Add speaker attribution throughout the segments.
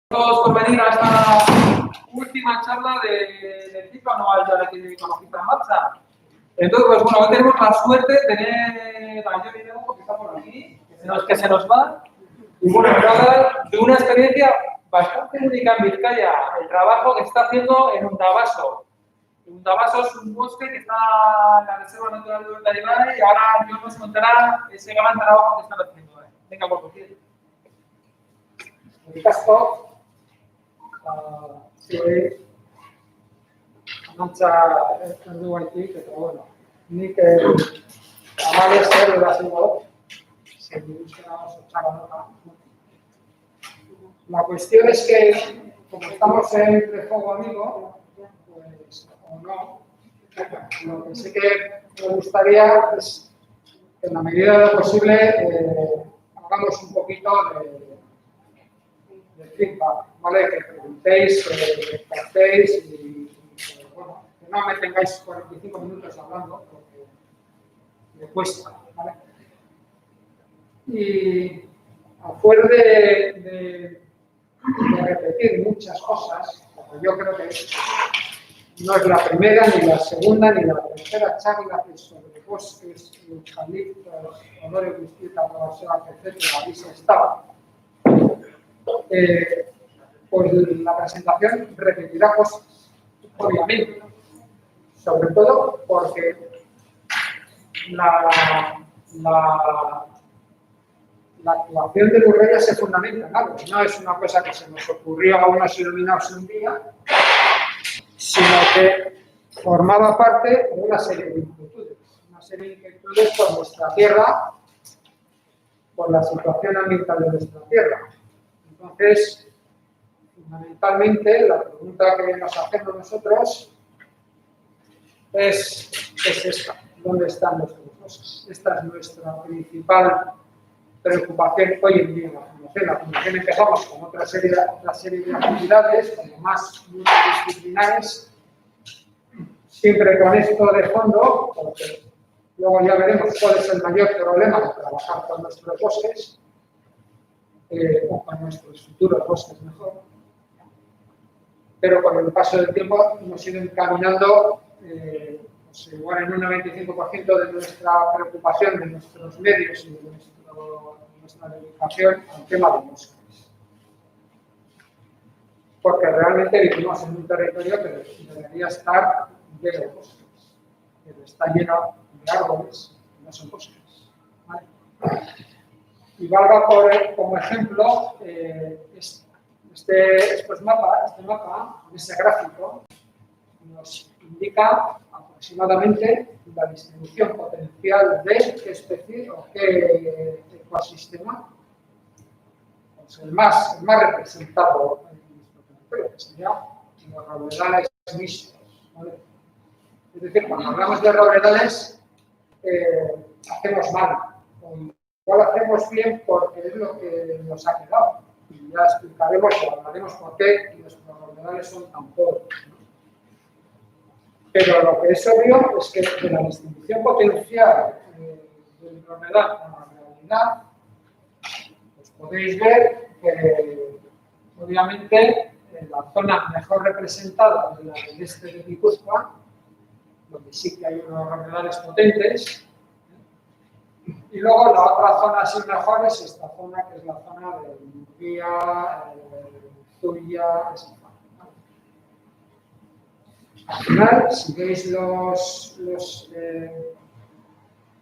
Speaker 1: Por venir a esta última charla del ciclo anual de la ecologista en marcha. Entonces, pues bueno, hoy tenemos la suerte de tener a Johnny Lemo, porque está por aquí, que se nos va. Y bueno, nos va a hablar de una experiencia bastante única en Vizcaya, el trabajo que está haciendo en Undavaso. Undavaso es un bosque que está en la Reserva Natural de Urdaibai y ahora John nos contará ese gran trabajo que están haciendo. Venga, por favor.
Speaker 2: En caso, Antza heldu gaitik, eta bueno, nik amales relacionado se busca otra. La cuestión es que, como estamos entre fuego amigo, pues, o no, lo que sí que me gustaría es que en la medida de lo posible hagamos un poquito de feedback, ¿vale? Que preguntéis, que partéis y bueno, que no me tengáis 45 minutos hablando porque me cuesta, ¿vale? Y afuera de repetir muchas cosas, porque yo creo que no es la primera, ni la segunda, ni la tercera charla que sobre bosques, eucaliptos, olores distintos, etcétera, ahí se estaba. Pues la presentación repetirá cosas, obviamente, sobre todo porque la actuación de Lurreya se fundamenta en algo, no es una cosa que se nos ocurrió a unos iluminados un día, sino que formaba parte de una serie de inquietudes por nuestra tierra, por la situación ambiental de nuestra tierra. Entonces, fundamentalmente, la pregunta que nos hacemos nosotros es esta: ¿dónde están nuestros bosques? Esta es nuestra principal preocupación hoy en día en la Fundación. La Fundación empezamos con otra serie de actividades, como más multidisciplinares, siempre con esto de fondo, porque luego ya veremos cuál es el mayor problema de trabajar con nuestros bosques, o con nuestros futuros bosques mejor. Pero con el paso del tiempo hemos ido encaminando, pues igual en un 95% de nuestra preocupación, de nuestros medios y de nuestra dedicación al tema de bosques. Porque realmente vivimos en un territorio que debería estar lleno de bosques, pero está lleno de árboles, que no son bosques, ¿vale? Y valga como ejemplo este mapa, ese gráfico, nos indica aproximadamente la distribución potencial de qué especie o qué ecosistema, pues el más representado en nuestro territorio, que sería los robledales mixtos, ¿vale? Es decir, cuando hablamos de robledales, hacemos mal. Igual hacemos bien porque es lo que nos ha quedado. Y ya explicaremos o hablaremos por qué nuestros robledales son tan pobres, ¿no? Pero lo que es obvio es que de la distribución potencial del robledal a la realidad, pues podéis ver que obviamente en la zona mejor representada de la del este de Guipúzcoa, donde sí que hay unos robledales potentes, y luego la otra zona así mejor es esta zona, que es la zona de Murcia, Zuria, esa zona, ¿no? Al final, si veis los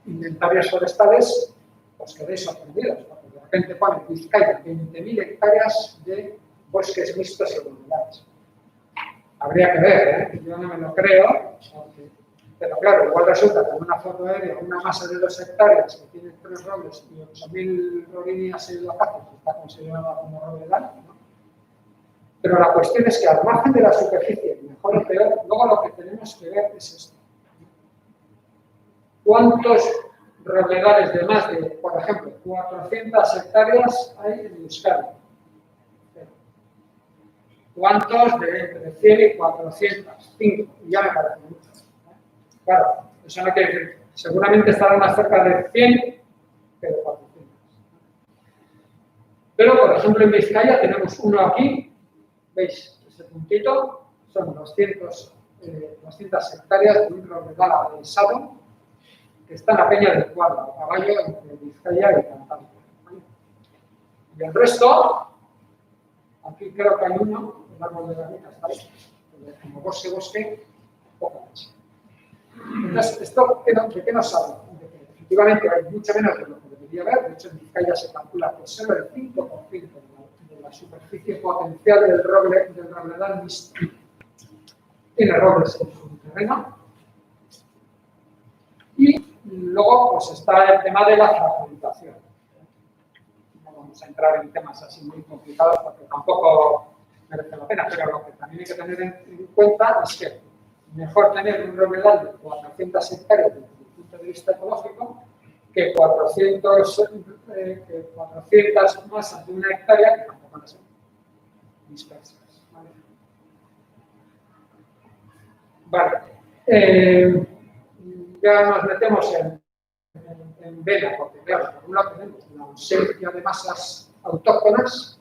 Speaker 2: inventarios forestales, os quedéis sorprendidos, porque de repente pone Vizcaya 20.000 hectáreas de bosques mixtos y robledales. Habría que ver, ¿eh? Yo no me lo creo, pero claro, igual resulta que en una foto aérea, una masa de 2 hectáreas que tiene 3 robles y 8.000 rolinias y lacacias está considerada como robledal, ¿no? Pero la cuestión es que al margen de la superficie, mejor o peor, luego lo que tenemos que ver es esto. ¿Cuántos robledales de más de, por ejemplo, 400 hectáreas hay en Euskadi? ¿Cuántos de entre 100 y 400? 5, y ya me parece mucho. Claro, eso no quiere decir, seguramente estará más cerca de 100 que de 400. Pero, por ejemplo, en Vizcaya tenemos uno aquí, ¿veis? Ese puntito, son 200 hectáreas de un robledal adhesado que está en la Peña del Cuadro, a caballo entre Vizcaya y Cantabria. ¿Vale? Y el resto, aquí creo que hay uno, el árbol de la rica está ahí, como bosque, poca leche. Entonces, ¿esto de qué nos habla? De que efectivamente hay mucho menos de lo que debería haber. De hecho, en Vizcaya se calcula que solo el 5% de la superficie potencial del robledal mixto tiene robles en su terreno. Y luego pues está el tema de la fragmentación. No vamos a entrar en temas así muy complicados porque tampoco merece la pena, pero lo que también hay que tener en cuenta es que mejor tener un robledal de 400 hectáreas desde el punto de vista ecológico que 400 masas de una hectárea que tampoco van a ser dispersas. Vale. Ya nos metemos en vena, porque claro, por un lado tenemos la ausencia de masas autóctonas,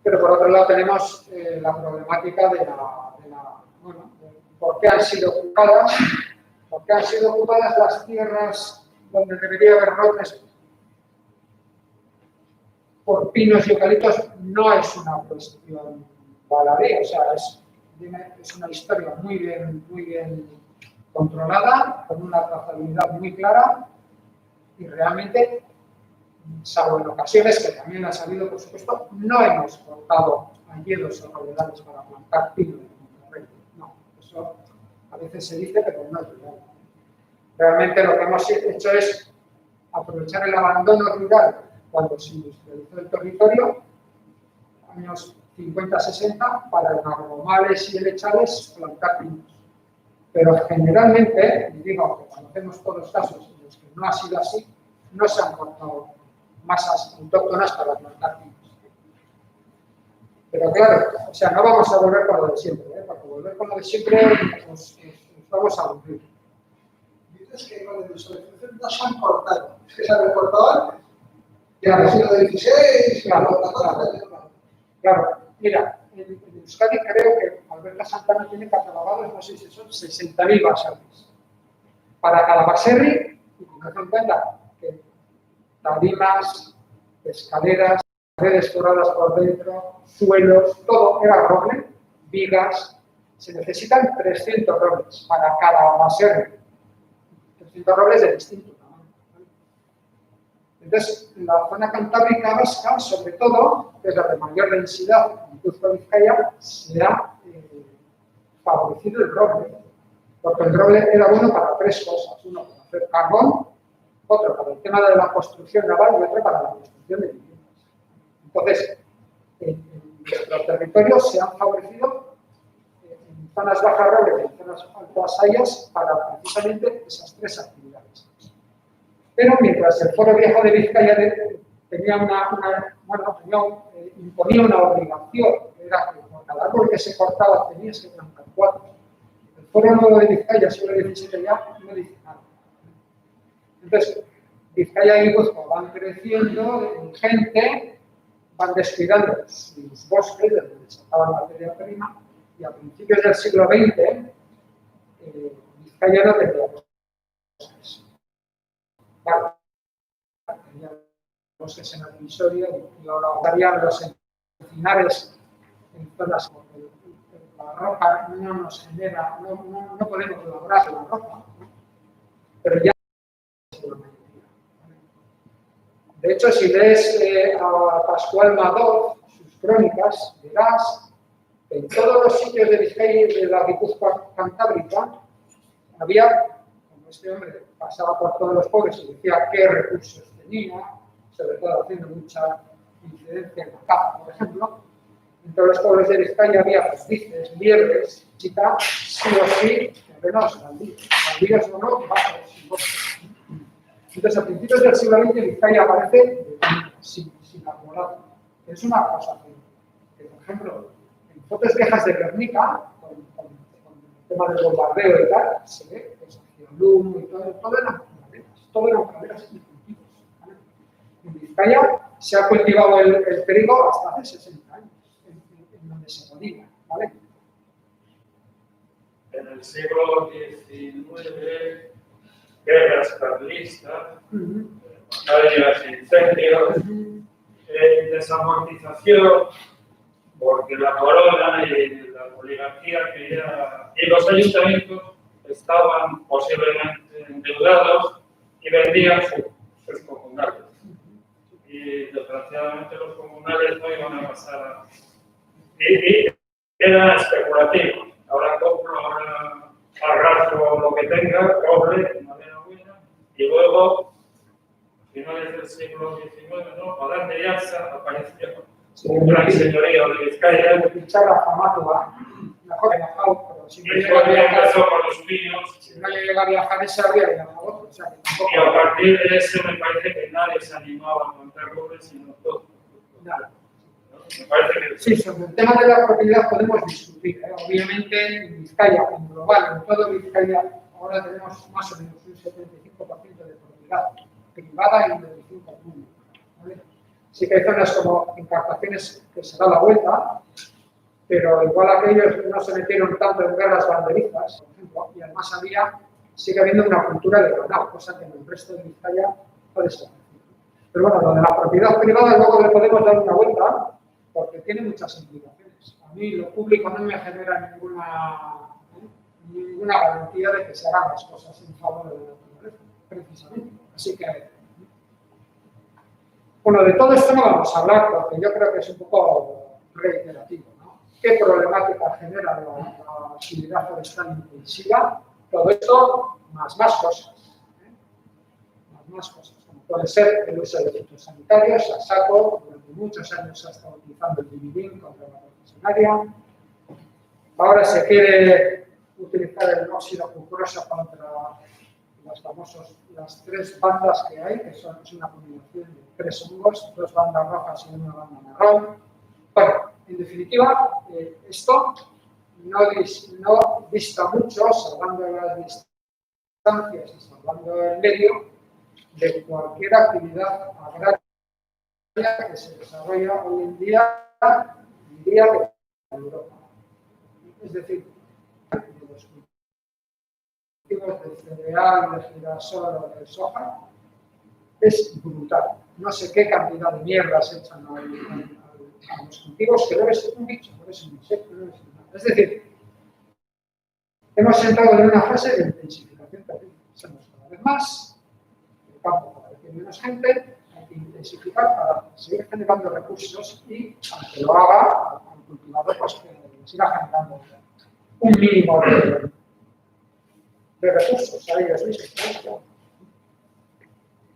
Speaker 2: pero por otro lado tenemos la problemática de por qué han sido ocupadas, las tierras donde debería haber robles por pinos y eucaliptos. No es una cuestión baladí, o sea, es una historia muy bien controlada, con una trazabilidad muy clara y realmente, salvo en ocasiones que también ha salido, por supuesto, no hemos cortado hielos o robledales para plantar pino en Monterrey. No, eso a veces se dice, pero no es verdad. Realmente lo que hemos hecho es aprovechar el abandono rural cuando se industrializó el territorio, años 50-60, para en arromales y helechales plantar pinos. Pero generalmente, y digo que conocemos todos los casos en los que no ha sido así, no se han cortado masas autóctonas para plantar pinos. Pero claro, o sea, no vamos a volver con lo de siempre, porque volver con lo de siempre nos vamos a aburrir.
Speaker 3: Dices que con la industrialización no se han cortado, es que se han recortado antes.
Speaker 2: Claro,
Speaker 3: En el siglo XVI,
Speaker 2: claro, mira, en Euskadi creo que Alberta Santana tiene catalogados, no sé si son 60.000 baserris. Para cada baserri, y tened en cuenta que tarimas, escaleras, paredes forradas por dentro, suelos, todo era roble, vigas, se necesitan 300 robles para cada baserri. 300 robles de distinto tamaño. Entonces, en la zona cantábrica vasca, sobre todo, que es la de mayor densidad, en Guipúzcoa-Vizcaya, se ha favorecido el roble, porque el roble era bueno para tres cosas: uno para hacer carbón, otro para el tema de la construcción naval y otro para la construcción de viviendas. Entonces, en nuestro territorio se han favorecido en zonas bajas roble y en zonas altas hayas para precisamente esas tres actividades. Pero mientras el Foro Viejo de Vizcaya imponía una obligación, era que por cada árbol que se cortaba tenías que plantar 4. El Foro Nuevo de Vizcaya, siglo XVII, ya no dice nada. Entonces, Vizcaya y Guipúzcoa van creciendo en gente, van descuidando sus bosques, de donde sacaban materia prima, y a principios del siglo XX, Vizcaya no tenía bosques. Vale. Tenía bosques en el divisorio y ahora estarían los encinares en zonas como la roca no nos genera, no podemos elaborar la roca, ¿no? Pero ya es una mayoría. De hecho, si lees a Pascual Madó, sus crónicas, verás que en todos los sitios de Vizcaya y de la Guipúzcoa cantábrica había, como este hombre pasaba por todos los pueblos y decía qué recursos tenía, sobre todo haciendo mucha incidencia en la caza, por ejemplo. En todos los pueblos de Vizcaya había perdices, liebres, chita, sí o sí, terrenos baldíos o no, bajos y bosques. Entonces, a principios del siglo XX, Vizcaya aparece sin arbolado. Es una cosa que, por ejemplo, en fotos viejas de Guernica, con el tema del bombardeo y tal, se ve que hacía humo y todo eran praderas y cultivos. ¿Vale? En Vizcaya se ha cultivado el trigo hasta hace 60 años, en donde se podía, ¿vale?
Speaker 4: En el siglo XIX, guerras carlistas, batallas, incendios, desamortización, porque la corona y la oligarquía y los ayuntamientos estaban posiblemente endeudados y vendían sus comunales. Y desgraciadamente los comunales no iban a pasar y eran especulativos. Ahora compro, ahora arrastro lo que tenga, roble, madera buena, y luego, a finales del siglo XIX, ¿no? Adán de Yarza apareció un gran señorío de Vizcaya.
Speaker 2: Pichara Famatua, mejor que viajado, pero si no
Speaker 4: Y
Speaker 2: llega a viajar,
Speaker 4: empezó con los vinos.
Speaker 2: si no llega a viajar ese habría viajado otro. O sea, que tampoco.
Speaker 4: Y a partir de eso me parece que nadie se animaba a montar robles, sino todo.
Speaker 2: Nada.
Speaker 4: Me parece que
Speaker 2: Sí, sobre el tema de la propiedad podemos discutir. Obviamente, en Vizcaya, en global, en todo Vizcaya, ahora tenemos más o menos un 75% de propiedad privada y un 25% pública. ¿Vale? Sí que hay zonas como Encartaciones que se da la vuelta, pero igual aquellos no se metieron tanto en guerras banderizas, por ejemplo, y además sigue habiendo una cultura de ganado, cosa que en el resto de Vizcaya puede ser. Pero bueno, lo de la propiedad privada luego le podemos dar una vuelta, porque tiene muchas implicaciones. A mí lo público no me genera ninguna garantía de que se hagan las cosas en favor de la naturaleza, precisamente. Así que, bueno, de todo esto no vamos a hablar, porque yo creo que es un poco reiterativo, ¿no? ¿Qué problemática genera la actividad forestal intensiva? Todo esto, más cosas. Más cosas, como puede ser el uso de fitosanitarios a saco. Durante muchos años se ha estado utilizando el dividín contra la profesionaria. Ahora se quiere utilizar el óxido cuproso contra las 3 bandas que hay, que es una combinación de 3 hongos, 2 bandas rojas y una banda marrón. Bueno, en definitiva, esto no dista mucho, salvando las distancias y salvando el medio, de cualquier actividad agraria que se desarrolla hoy en día, diría que en Europa. Es decir, de los cultivos de cereal, de girasol o de soja, es brutal. No sé qué cantidad de mierda se echan a los cultivos, que debe ser un bicho, debe ser un insecto, debe ser nada. Es decir, hemos entrado en una fase de intensificación terrible. Somos cada vez más, el campo cada vez tiene menos gente, hay que intensificar para seguir generando recursos y, aunque lo haga, al cultivador, pues que siga generando un mínimo de recursos a ellos mismos, ¿no?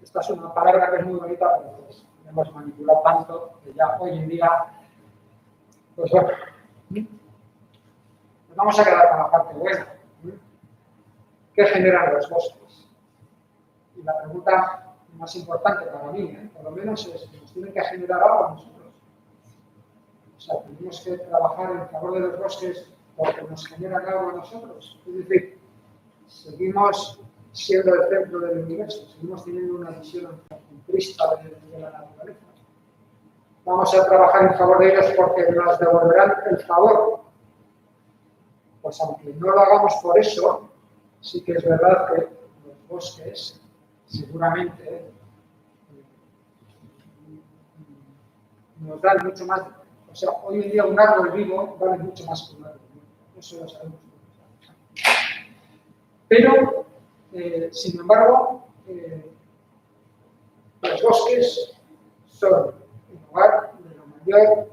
Speaker 2: Esta es una palabra que es muy bonita, pero pues, hemos manipulado tanto que ya hoy en día, pues bueno, nos vamos a quedar con la parte buena. ¿Qué generan los bosques? Y la pregunta más importante para mí, por lo menos, es que nos tienen que generar algo a nosotros. O sea, tenemos que trabajar en favor de los bosques porque nos generan algo a nosotros. Es decir, seguimos siendo el centro del universo, seguimos teniendo una visión antropocentrista de la naturaleza. Vamos a trabajar en favor de ellos porque nos devolverán el favor. Pues aunque no lo hagamos por eso, sí que es verdad que los bosques seguramente nos dan mucho más. O sea, hoy en día un árbol vivo vale mucho más que un árbol vivo. Eso lo sabemos todos. Pero, sin embargo, los bosques son el lugar de la mayor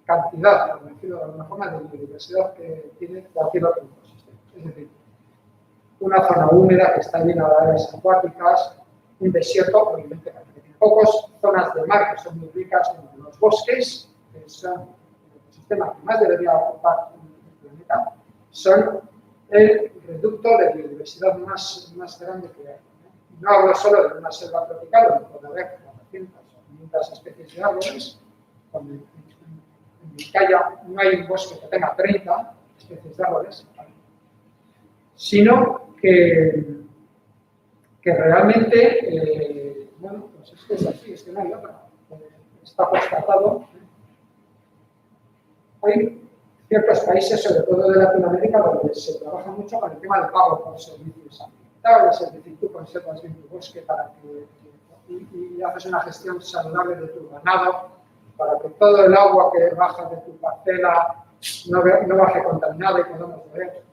Speaker 2: cantidad, por decirlo de alguna forma, de biodiversidad que tiene cualquier otro ecosistema. Es decir, una zona húmeda que está llena de aves acuáticas, un desierto, obviamente, que tiene pocos, zonas de mar que son muy ricas, como los bosques, que son el ecosistema que más debería ocupar el planeta, son el reducto de biodiversidad más grande que hay. No hablo solo de una selva tropical, donde puede haber 400 o 500 especies de árboles, donde en Vizcaya no hay un bosque que tenga 30 especies de árboles, sino que realmente, bueno, pues es que es así, es que no hay otra. Está constatado. Hay ciertos países, sobre todo de Latinoamérica, donde se trabaja mucho con el tema del pago por servicios ambientales, es decir, tú conservas bien tu bosque para y haces una gestión saludable de tu ganado, para que todo el agua que baja de tu parcela no baje contaminada y podamos beber.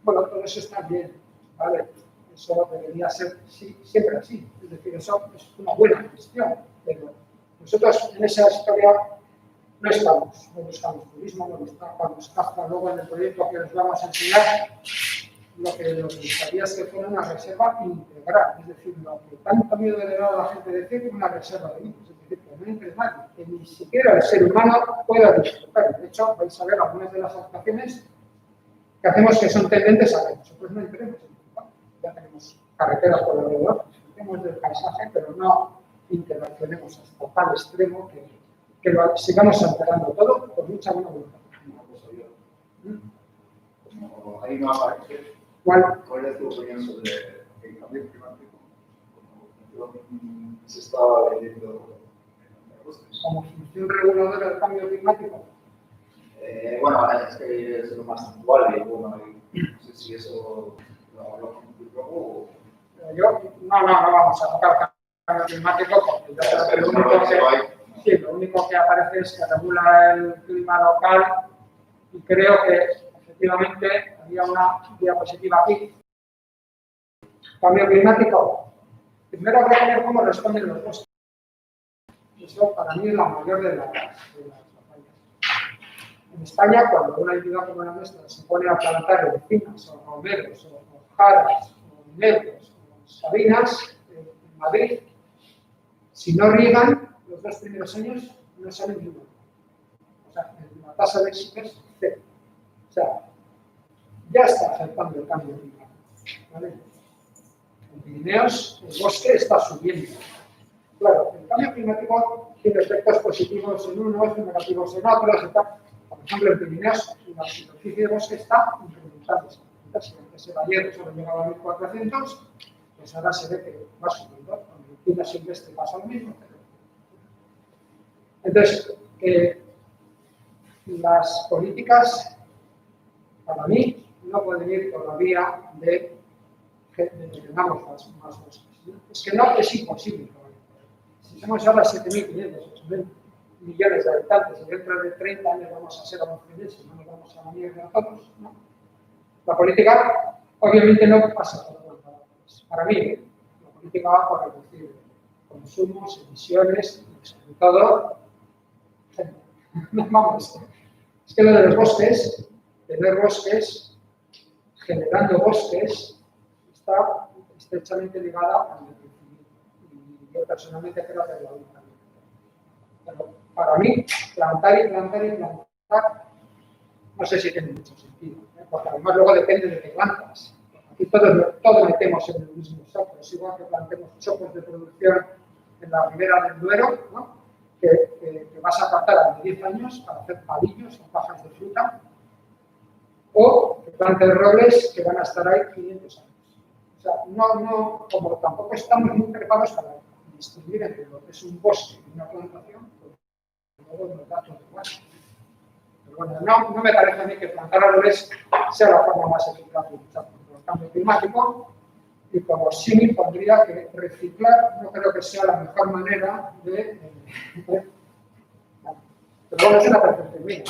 Speaker 2: Bueno, todo eso está bien, ¿vale? Eso debería ser siempre así. Es decir, eso es una buena gestión. Pero nosotros en esa historia no estamos, no buscamos turismo, no buscamos hasta luego en el proyecto que os vamos a enseñar. Lo que nos gustaría es que fuera una reserva integral, es decir, lo que tanto miedo le da a la gente decir una reserva de niños, es decir, que no entre nadie, que ni siquiera el ser humano pueda disfrutar. De hecho, vais a ver algunas de las actuaciones que hacemos que son tendentes a que nosotros no entremos en el campo. Ya tenemos carreteras por alrededor, disfrutemos del paisaje, pero no interaccionemos hasta tal extremo que lo sigamos alterando todo con mucha buena voluntad.
Speaker 5: Como ahí no aparece,
Speaker 2: ¿Cuál?
Speaker 5: ¿cuál es tu opinión sobre el cambio climático? Como se estaba leyendo en los bosques.
Speaker 2: Como función reguladora del cambio climático.
Speaker 5: Bueno, es que es lo más actual y bueno, no sé si eso lo hablamos un poco o...
Speaker 2: No vamos a tocar el cambio climático porque ya
Speaker 5: Pero
Speaker 2: lo único que aparece es que regula el clima local y creo que efectivamente había una diapositiva aquí. Cambio climático. Primero habrá que ver cómo responden los bosques. Eso para mí es la mayor de las batallas. En España, cuando una entidad como la nuestra se pone a plantar encinas o romeros o jaras o negros o sabinas en Madrid, si no riegan los 2 primeros años no salen ni uno. O sea, la tasa de éxito es 0. O sea, ya está afectando el cambio climático. ¿Vale? En Pirineos el bosque está subiendo. Claro, el cambio climático tiene efectos positivos en unos y negativos en otros. Por ejemplo, en Pirineos la superficie de bosque está incrementándose. Si antes era ayer solo llegaba a 1400, pues ahora se ve que va subiendo. Con el pino silvestre pasa lo mismo. Entonces, las políticas, para mí, no pueden ir por la vía de que tengamos más bosques. Es que no es imposible. Si somos ahora 7.500, 8.000 millones de habitantes y dentro de 30 años vamos a ser 11.000, si no nos vamos a la mierda a todos, ¿no? La política, obviamente, no pasa por los. Para mí, la política va por reducir consumos, emisiones y sobre todo, vamos, es que lo de los bosques, tener bosques, generando bosques, está estrechamente ligada al crecimiento. Y yo personalmente creo que es la única. Pero para mí, plantar, no sé si tiene mucho sentido, porque además luego depende de qué plantas. Aquí todos metemos en el mismo saco, es igual que plantemos chopos de producción en la ribera del Duero, ¿no? que vas a plantar a 10 años para hacer palillos o pajas de fruta, o que plantes robles que van a estar ahí 500 años. O sea, como tampoco estamos muy preparados para distinguir entre lo que es un bosque y una plantación, pues luego nos da todo igual. Pero bueno, no me parece a mí que plantar árboles sea la forma más eficaz de luchar contra el cambio climático, y como símil pondría que reciclar no creo que sea la mejor manera de pero bueno, es una percepción mía.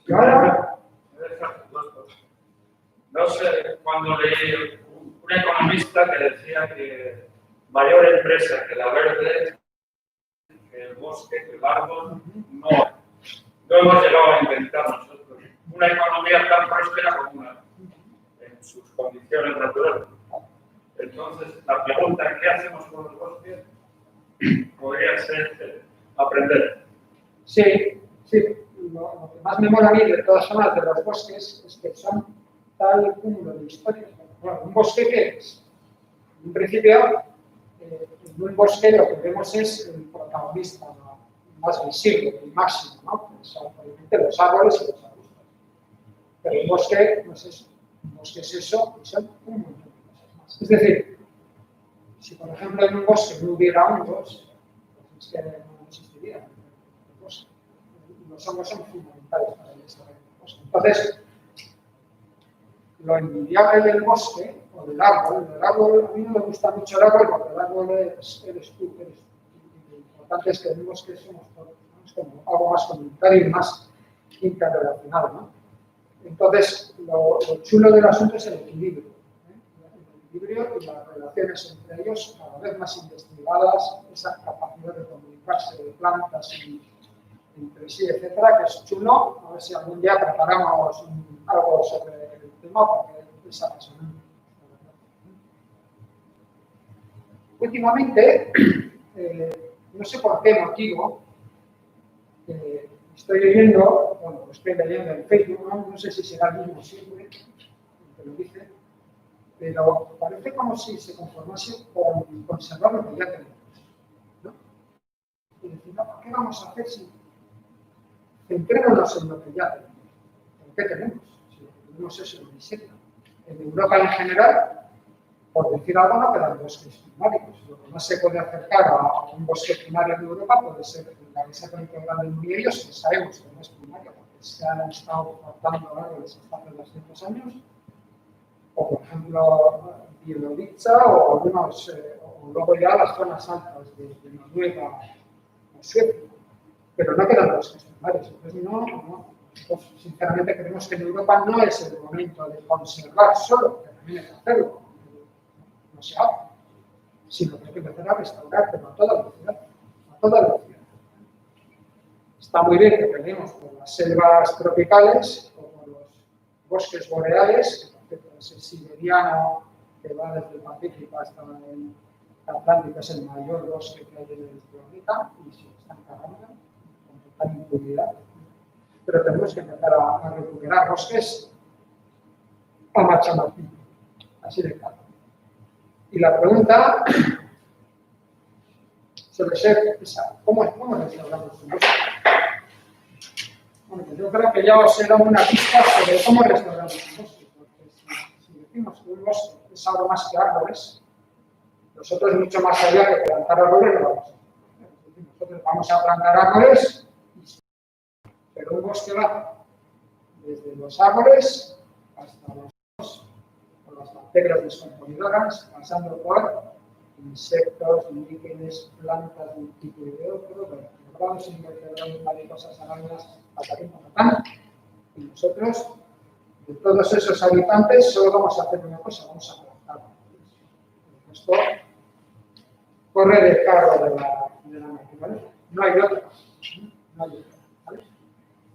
Speaker 2: Y ahora,
Speaker 4: no sé, cuando leí un economista que decía que mayor empresa que la verde, que el bosque, que el árbol, no hemos llegado a inventar nosotros una economía tan próspera como una en sus condiciones naturales. Entonces, la pregunta, ¿qué hacemos con los bosques? Podría ser aprender.
Speaker 2: Sí. Lo que más me mola a mí de todas formas de los bosques es que son tal cúmulo de historias. Bueno, ¿un bosque qué es? En un principio, en un bosque lo que vemos es el protagonista más visible, el máximo, ¿no? Pues, obviamente los árboles y los arbustos. Pero un bosque no es eso. Un bosque es eso y son un montón de cosas más. Es decir, Si, por ejemplo, en un bosque no hubiera hongos, pues es que no existiría el bosque. Los hongos son fundamentales para el desarrollo del bosque. Entonces, lo envidiable del bosque, o del árbol, a mí no me gusta mucho el árbol porque el árbol eres tú. Lo importante es que en el bosque somos todos, ¿no? Es como algo más comunitario y más interrelacionado, ¿no? Entonces, lo chulo del asunto es el equilibrio. El equilibrio y las relaciones entre ellos cada vez más investigadas, esa capacidad de comunicarse de plantas y entre sí, etcétera, que es chulo. A ver si algún día preparamos algo sobre el tema porque es apasionante. Últimamente, no sé por qué motivo, estoy leyendo, bueno, estoy leyendo en Facebook, no sé si será el mismo siempre, que lo dice, pero parece como si se conformase con conservar lo que ya tenemos, ¿no? Y decir, no, ¿qué vamos a hacer si centrémonos en lo que ya tenemos? ¿En qué tenemos? Si lo que tenemos es el diseño. En Europa en general, por decir algo, no quedan bosques primarios. Lo que más se puede acercar a un bosque primario de Europa puede ser la reserva integral de Muriellos, que sabemos que no es primaria, porque se han estado cortando árboles hasta hace 200 años, o por ejemplo, Bielorrica, o algunos, o luego ya las zonas altas de Noruega o Suecia. Pero no quedan bosques primarios. Entonces, no. Nosotros, sinceramente, creemos que en Europa no es el momento de conservar solo, que también hay que hacerlo. No se hace, sino que hay que empezar a restaurar, pero a toda velocidad. A toda velocidad. Está muy bien que peleemos por las selvas tropicales o por los bosques boreales, que por cierto es el siberiano que va desde el Pacífico hasta el Atlántico, es el mayor bosque que hay en el planeta y se están cargando con total impunidad. Pero tenemos que empezar a recuperar bosques a marcha martillo, así de claro. Y la pregunta suele ser esa, ¿cómo restauramos un bosque? Bueno, pues yo creo que ya os he dado una pista sobre cómo restauramos un bosque, porque si decimos que un bosque es algo más que árboles, nosotros mucho más allá que plantar árboles no vamos a hacer. Nosotros vamos a plantar árboles, pero un bosque va desde los árboles hasta las bacterias descomposidoras, pasando por insectos, líquenes, plantas de un tipo y de otro, vertebrados, invertebrados, mariposas, arañas, patatín, patatán. Y nosotros, de todos esos habitantes, solo vamos a hacer una cosa, vamos a plantar. Esto corre del carro de la naturaleza. No hay otra. No hay otra. ¿Vale?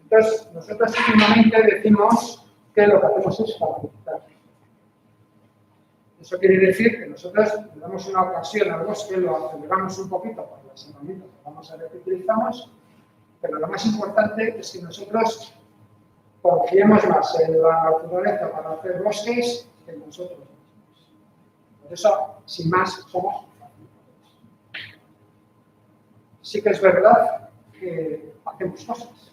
Speaker 2: Entonces, nosotros últimamente decimos que lo que hacemos es facilitar. Eso quiere decir que nosotros le damos una ocasión al bosque, lo aceleramos un poquito por las herramientas que vamos a ver que utilizamos, pero lo más importante es que nosotros confiemos más en la naturaleza para hacer bosques que en nosotros mismos. Por eso, sin más, somos facilitadores. Sí que es verdad que hacemos cosas.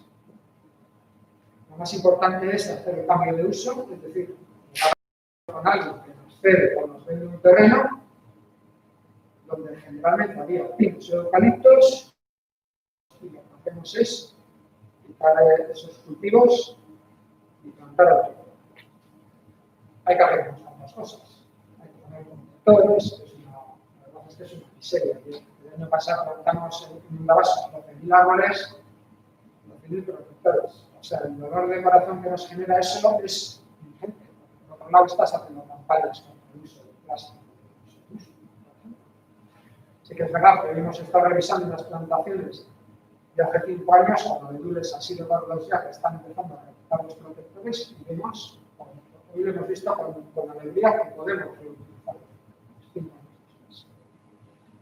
Speaker 2: Lo más importante es hacer el cambio de uso, es decir, con algo que nos cede o nos vende un terreno donde generalmente había pinos y eucaliptos y lo que hacemos es quitar esos cultivos y plantar otro. Hay que hacer muchas cosas. Hay que poner conductores, la verdad es que es una miseria. El año pasado plantamos en un vaso 12.000 árboles, 12.000 protectores. O sea, el dolor de corazón que nos genera eso es ingente. Por otro lado, estás haciendo campañas contra el uso de plástico. Sí que es verdad que hemos estado revisando las plantaciones de hace 5 años, cuando de lunes han sido varios ya que están empezando a realizar los protectores y vemos, hoy lo hemos visto con alegría que podemos reutilizar los 5 años después.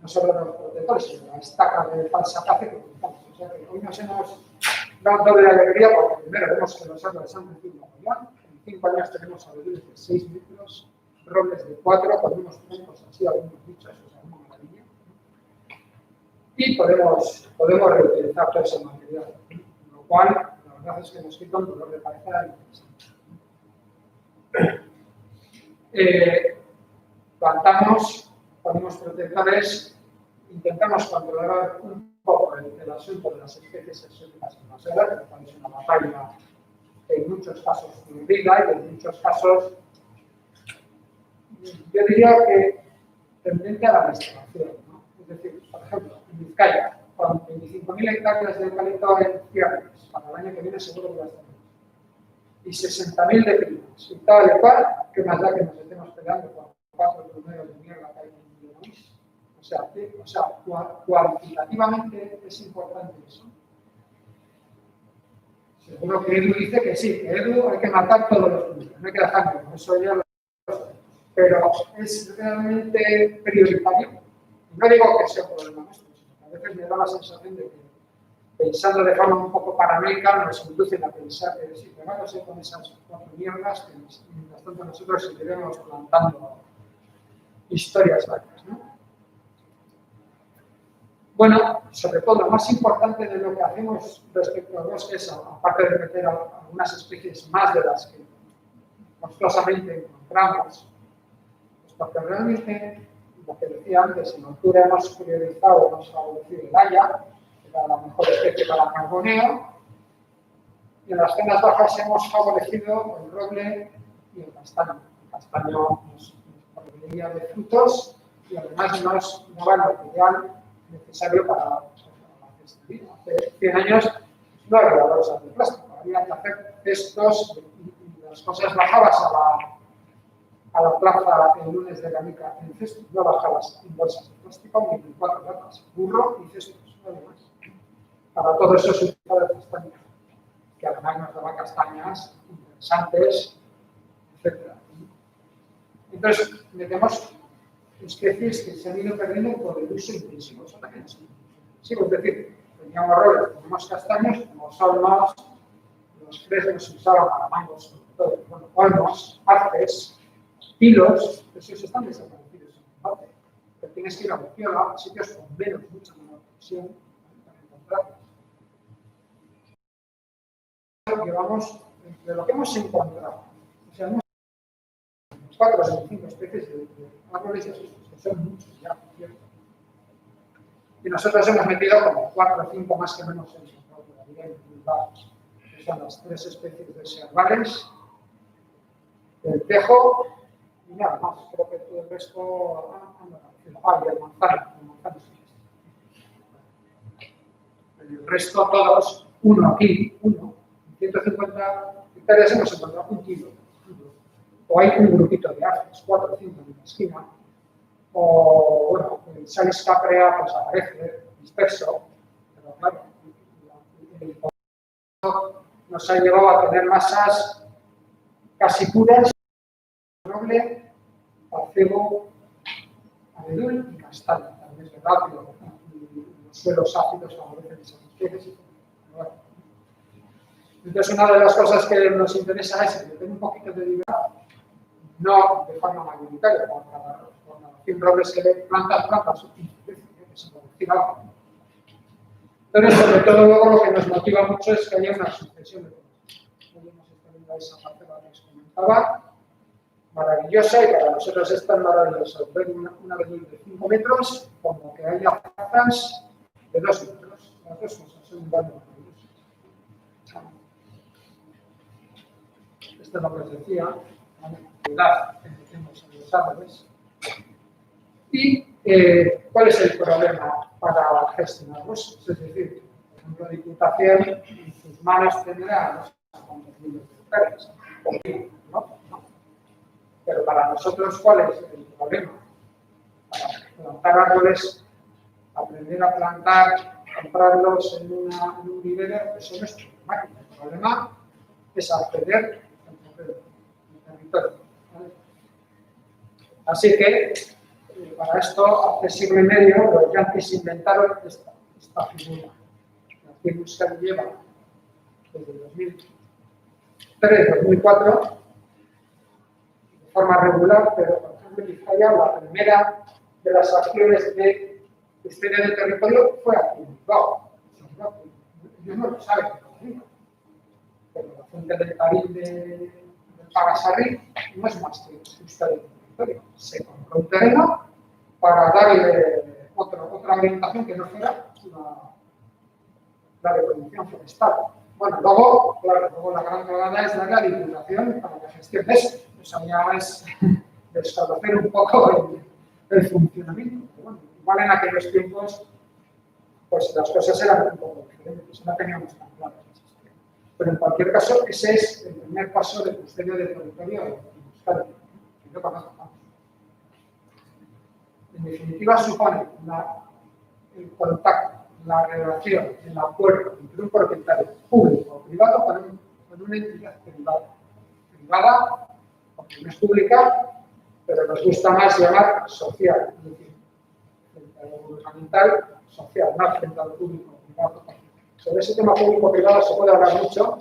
Speaker 2: No solo los protectores, sino la estaca de falsa caza que utilizamos. O sea que hoy nos hemos dado doble alegría porque primero vemos que los árboles han crecido ya. En 5 años tenemos árboles de 6 metros, robles de 4, con unos troncos así, algunos bichos, o sea, una maravilla. Y podemos reutilizar todo ese material, lo cual la verdad es que nos quita un dolor de cabeza interesante. Plantamos, ponemos protectores, intentamos controlar un poco el asunto de las especies exóticas invasoras, que es una batalla que en muchos casos perdida y en muchos casos, yo diría que tendente a la restauración, ¿no? Es decir, por ejemplo, en Vizcaya, con 25.000 hectáreas de eucalipto en cierres, para el año que viene seguro que va a estar bien, y 60.000 de primas, y tal y cual, que más da que nos estemos peleando con 4 primeros de mierda que hay en el país. O sea, cuantitativamente es importante eso. Seguro que Edu dice que sí, que Edu hay que matar todos los primeros, no hay que dejarlo, eso ya lo sé. Pero es realmente prioritario. No digo que sea un problema nuestro, sino que a veces me da la sensación de que, pensando de forma un poco paranoica, nos inducen a pensar que si pegamos con esas 4 mierdas, que mientras tanto nosotros seguiremos plantando historias varias, ¿no? Bueno, sobre todo, lo más importante de lo que hacemos respecto al bosque es, aparte de meter algunas especies más de las que monstruosamente encontramos, pues porque realmente, lo que decía antes, en altura hemos priorizado, hemos favorecido el haya, que era la mejor especie para el carboneo, y en las zonas bajas hemos favorecido el roble y el castaño. El castaño nos proveía de frutos y además nos daba el material necesario para la cestería. Hace 100 años no había bolsas de plástico, había que hacer cestos y las cosas bajabas a la plaza el lunes de la mica en cestos, no bajabas en bolsas de plástico ni en 4 latas, burro y cestos, nada más. Para todo eso se utilizaba el castaño, que además nos daba castañas interesantes, etc. Entonces, metemos especies que se han ido perdiendo por el uso intensivo. Eso también es intensivo. Es decir, teníamos robles, teníamos castaños, los olmos, los fresnos se usaban para mangos, sobre todo, bueno, olmos, arces, pilos, esos están desaparecidos en el combate. Pero tienes que ir a Urquiola, a sitios con mucha menor presión, para encontrarlos. Llevamos, entre lo que hemos encontrado, o sea, 4 o 5 especies de árboles que son muchos ya, por cierto. Y nosotros hemos metido como 4 o 5 más que menos en todavía en Bilbao, que son las 3 especies de servales, el tejo y nada más. Creo que todo el resto y el manzano. El resto todos, uno aquí, uno. En 150 hectáreas hemos encontrado un kilo. O hay un grupito de árboles, 4 o 5 en la esquina, o bueno, el Salis caprea pues aparece disperso, pero claro, el nos ha llevado a tener masas casi puras, roble, acebo, abedul y castaño. También es verdad que los suelos ácidos favorecen esas especies. Bueno. Entonces, una de las cosas que nos interesa es meter un poquito de libertad, no de forma mayoritaria, con cada 100 robles que plantas, que se producir algo. Entonces, sobre todo, luego lo que nos motiva mucho es que haya una sucesión de cosas. Hoy hemos estado viendo esa parcela que os comentaba, maravillosa, y para nosotros es tan maravilloso ver una avenida de 5 metros como que haya plazas de 2 metros. Las dos cosas son un daño maravilloso. Esto es lo que os decía, la edad que metemos en los árboles. ¿Y cuál es el problema para gestionarlos? Es decir, por ejemplo, la Diputación en sus manos tendrá los 50.000 hectáreas. ¿No? Pero para nosotros, ¿cuál es el problema? Para plantar árboles, aprender a plantar, comprarlos en un vivero, eso no es problemático. El problema es acceder al territorio. ¿Vale? Así que, para esto, hace siglo y medio, los yanquis inventaron esta figura. La que Euskadi lleva desde 2003, 2004, de forma regular, pero por ejemplo en Vizcaya la primera de las acciones de historia del territorio fue aquí en Bilbao. Ellos no lo saben todavía, pero la fuente del Tarín del Pagasarri no es más que historia del territorio. Se compró un terreno para darle otra orientación que no fuera la de producción forestal. Bueno, luego, claro, luego la gran cagada es darle a la Diputación para la gestión de eso. Eso ya es desconocer un poco el funcionamiento. Pero bueno, igual en aquellos tiempos, pues las cosas eran un poco diferentes, no teníamos tan claras. Pero en cualquier caso, ese es el primer paso de custodia del territorio en Euskadi, que yo conozco. En definitiva, supone el contacto, la relación, el acuerdo entre un propietario público o privado con una entidad privada. Privada, porque no es pública, pero nos gusta más llamar social, es decir, frente a lo gubernamental, social, no frente a lo público o privado. Sobre ese tema público-privado se puede hablar mucho.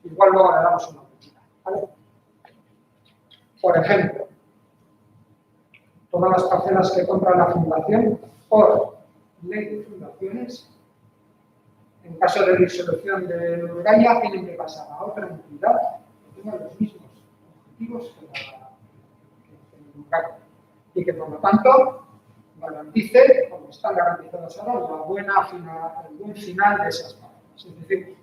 Speaker 2: Igual luego le damos una oportunidad. ¿Vale? Por ejemplo, todas las parcelas que compra la fundación por ley de fundaciones, en caso de disolución de Urgaya, tienen que pasar a otra entidad que tenga los mismos objetivos que Urgaya y que, por lo tanto, garantice, como están garantizados ahora, el buen final de esas parcelas. Es decir,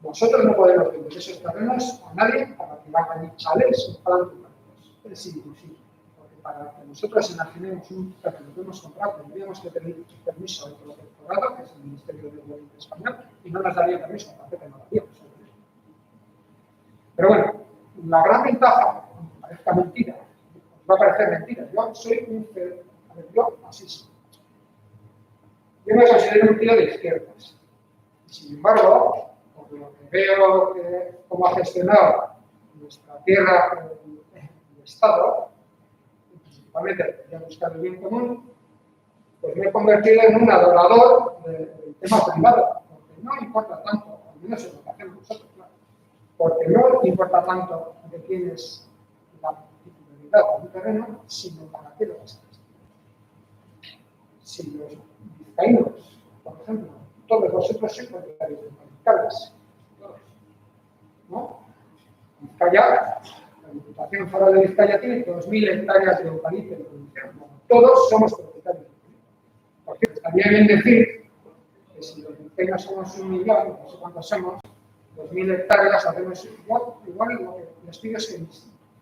Speaker 2: nosotros no podemos vender esos terrenos a nadie para que hagan chales o planten árboles. Es imposible. Para que nosotros imaginemos un terreno que hemos comprado, tendríamos que pedir permiso al protectorado, que es el Ministerio de Gobierno español, y no nos daría permiso, aparte que no lo haríamos. Pero bueno, la gran ventaja, aunque parezca mentira, os va a parecer mentira, yo soy yo así soy. Yo me considero un tío de izquierdas. Y sin embargo, por lo que veo cómo ha gestionado nuestra tierra el Estado, principalmente ya buscar el bien común, pues me he convertido en un adorador del tema privado, porque no importa tanto, al menos en lo que hacemos nosotros, claro, porque no importa tanto de quién es la titularidad de un terreno, sino para qué lo vas a gestionar. Si los vizcaínos, por ejemplo, todos vosotros sois propietarios de Vizcayas, todos, ¿no? Vizcaya, la Diputación Foral de Vizcaya tiene 2.000 hectáreas de eucalipto de producción. Todos somos propietarios de eucalipto. Por cierto, estaría bien decir que si los vizcaínos somos 1 millón, no sé cuántos somos, 2.000 hectáreas hacemos igual lo que les pido es que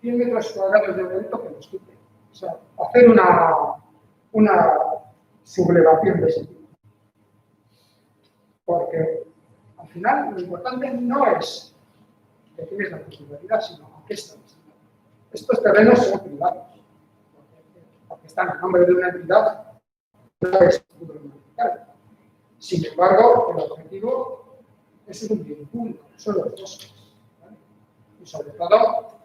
Speaker 2: 100 metros cuadrados de eucalipto que los quiten. O sea, hacer una sublevación de ese tipo. Porque al final lo importante no es de quién es la titularidad, sino a qué está destinado. Estos terrenos son privados, porque están a nombre de una entidad, no es gubernamental. Sin embargo, el objetivo es un bien público, son los bosques. ¿Vale? Y sobre todo,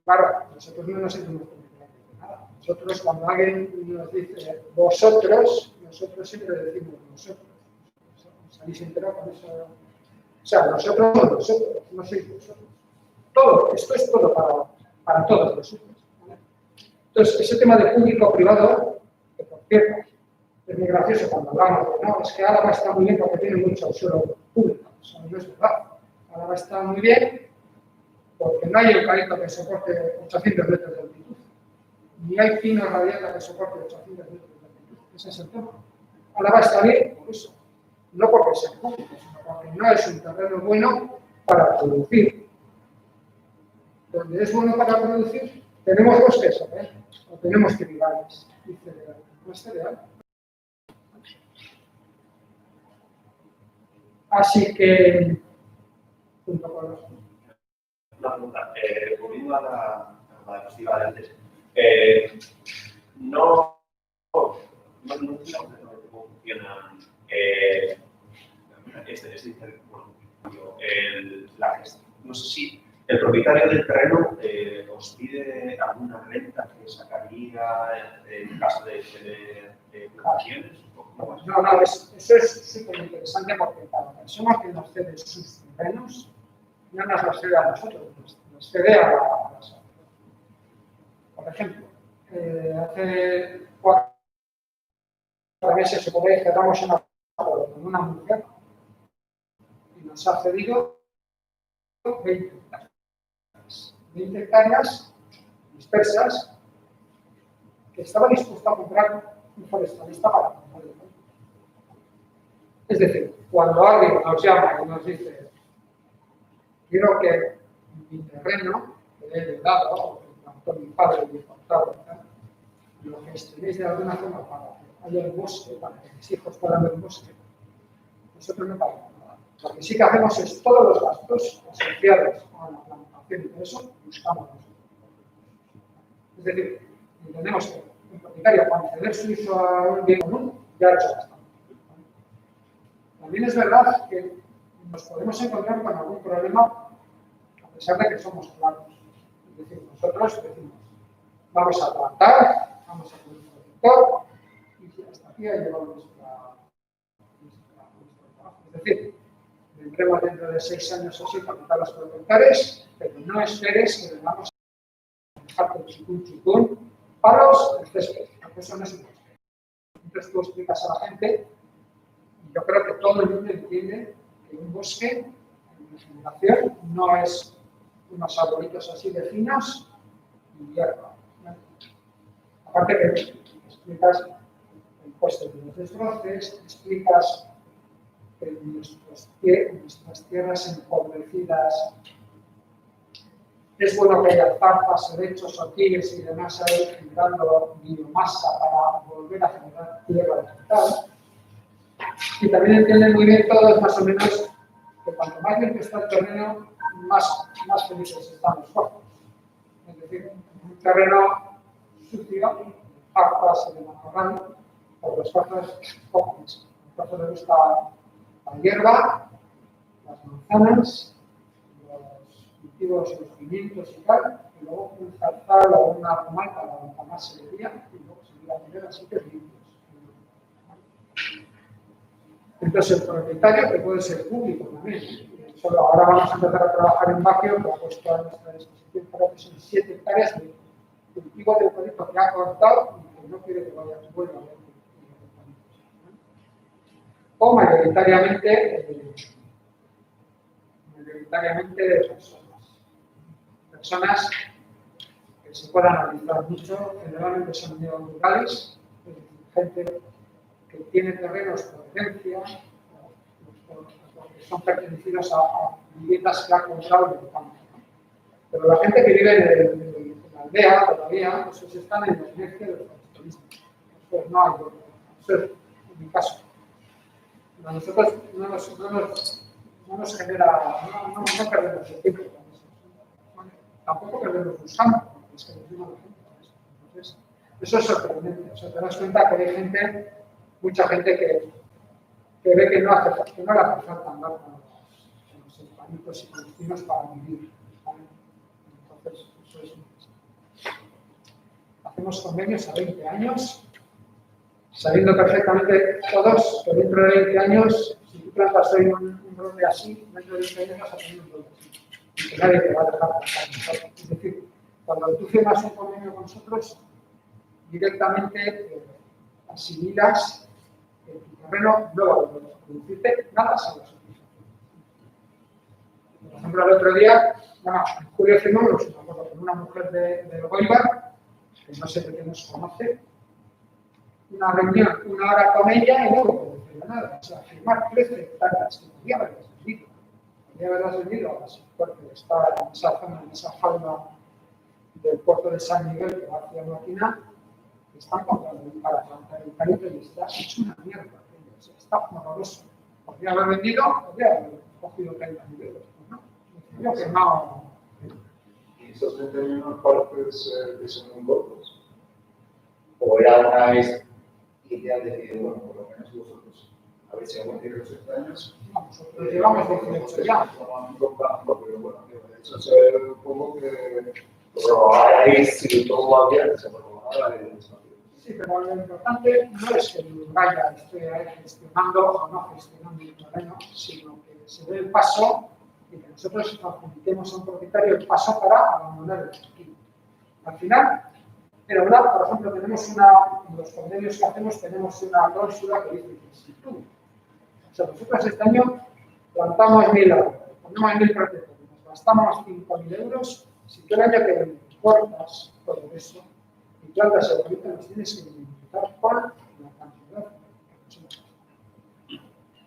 Speaker 2: claro, nosotros no nos sentimos de nada. Nosotros, cuando alguien nos dice vosotros, nosotros siempre decimos nosotros. ¿Salís enterados con eso? O sea, nosotros somos nosotros, no sois vosotros. Todo, esto es todo para todos nosotros. ¿Vale? Entonces, ese tema de público-privado, que por cierto, es muy gracioso cuando hablamos de, no, es que Álava está muy bien porque tiene mucho suelo público. Eso no es verdad. Álava está muy bien porque no hay eucalipto que soporte 800 metros de altitud. Ni hay pino radiata que soporte 800 metros de altitud. Ese es el tema. Álava está bien por eso. No porque sea público, sino porque no es un terreno bueno para producir. Donde es bueno para producir, tenemos bosques, o tenemos tribales y cereal. No es cereal. Así que, junto con los...
Speaker 6: Una pregunta, volviendo a la que iba de antes, no entiendo cómo funciona la gestión. No sé si el propietario del terreno os pide alguna renta que sacaría en caso de tener plantaciones.
Speaker 2: No, eso es súper interesante porque cada persona que nos cede sus terrenos no nos los cede a nosotros, nos cede a la sociedad. Por ejemplo, hace 4 meses se puede cerramos un acuerdo con una mujer y nos ha cedido 20 hectáreas. 20 hectáreas dispersas, que estaba dispuesto a comprar un forestalista para comprar el campo. Es decir, cuando alguien nos llama y nos dice, quiero que mi terreno, que he heredado, o que plantó mi padre y mi contado, lo gestionéis de alguna forma para que haya el bosque, para que mis hijos puedan ver el bosque, nosotros no pagamos nada. Lo que sí que hacemos es todos los gastos asociados a la plantación y todo eso, buscamos nosotros. Es decir, entendemos que un propietario, para ceder su uso a un bien común, ya ha hecho bastante. También es verdad que nos podemos encontrar con algún problema a pesar de que somos claros. Es decir, nosotros decimos, vamos a plantar, vamos a poner un productor y hasta aquí ha llegado nuestro trabajo. Es decir, entremos dentro de 6 años o 7 a plantar los productores, pero no esperes que vengamos a dejarte chicún, palos, el césped, porque eso no es un bosque. Entonces tú explicas a la gente, y yo creo que todo el mundo entiende que un bosque en regeneración no es unos arbolitos así de finos y hierba. ¿No? Aparte que explicas el coste de los desbroces, explicas que nuestras tierras empobrecidas es bueno que haya zarpas, helechos, orquídeas y demás ahí generando biomasa para volver a generar tierra vegetal. Y también entienden muy bien todos más o menos que cuanto más limpio está el terreno, más felices están los cuerpos. Es decir, un terreno sucio, zarpas y de matorral, por los cuerpos comunes. A los cuerpos les gusta la hierba, las manzanas, los cultivos, los pimientos y tal, y luego un zarzal o una malta para entamarse de día, y luego seguir a tener a sitios limpios. Entonces, el propietario, que puede ser público también, solo ahora vamos a empezar a trabajar en Baquio, que ha puesto a nuestra disposición para que son 7 hectáreas de cultivo de eucalipto que ha cortado y que no quiere que vuelva a haber eucaliptos. O mayoritariamente personas que se puedan analizar mucho, generalmente son neorurales, gente que tiene terrenos por herencia, porque son pertenecidos a viviendas que ha comprado en el campo. Pero la gente que vive en la aldea todavía, pues esos están en la inercia de los forestalistas. Pues no hay, eso es en mi caso. A nosotros no nos genera, no perdemos el tiempo con eso. Bueno, tampoco perdemos buscando, porque es que nos digo la gente con eso. Entonces, eso es sorprendente. O sea, te das cuenta que hay gente, mucha gente que ve que no le hace falta andar con los hermanitos y con los vecinos para vivir. ¿Vale? Entonces, eso es interesante. Hacemos convenios a 20 años, sabiendo perfectamente todos que dentro de 20 años, si tú plantas hoy un brote así, dentro de 20 años vas a tener un brote así. Y que nadie te va a dejar plantar. Es decir, cuando tú firmas un convenio con nosotros, directamente asimilas que tu terreno no va a producirte nada sin los servicios. Por ejemplo, el otro día, en julio firmamos un acuerdo con una mujer de Goibar, que no sé de qué nos conoce, una reunión, 1 hora con ella y no producía nada. O sea, firmar 13 hectáreas que podía haberlas vendido. Podía haberlas vendido a la Superfuerte, que está en esa zona, en esa falda del puerto de San Miguel, que va hacia Maquina, que están comprando para plantar el eucalipto y está hecho una mierda. O sea, está horroroso. Podría haber vendido, podría haber cogido 30.000 euros. ¿No? Yo que no.
Speaker 5: ¿Y esos determinados partes que son muy cortos? ¿O era una idea de que, bueno, por lo menos vosotros habéis llegado a 18 años?
Speaker 2: No, nosotros llevamos 18 ya.
Speaker 5: Pero bueno, de hecho, se ve un poco que prorrogáis, si todo va bien, se prorrogará el espacio.
Speaker 2: Sí, pero lo importante no es que el Urgaya esté gestionando o no gestionando el terreno, sino que se dé el paso y que nosotros adjudiquemos a un propietario el paso para abandonar el equipo. Al final, pero ahora, por ejemplo, tenemos en los convenios que hacemos tenemos una cláusula que dice que si tú, o sea, nosotros este año plantamos 1.000 árboles, ponemos 1.000 protectores, nos gastamos 5.000 euros, si tú el año que viene cortas, todo eso, y plantas eucaliptas los tienes que limitar por la cantidad.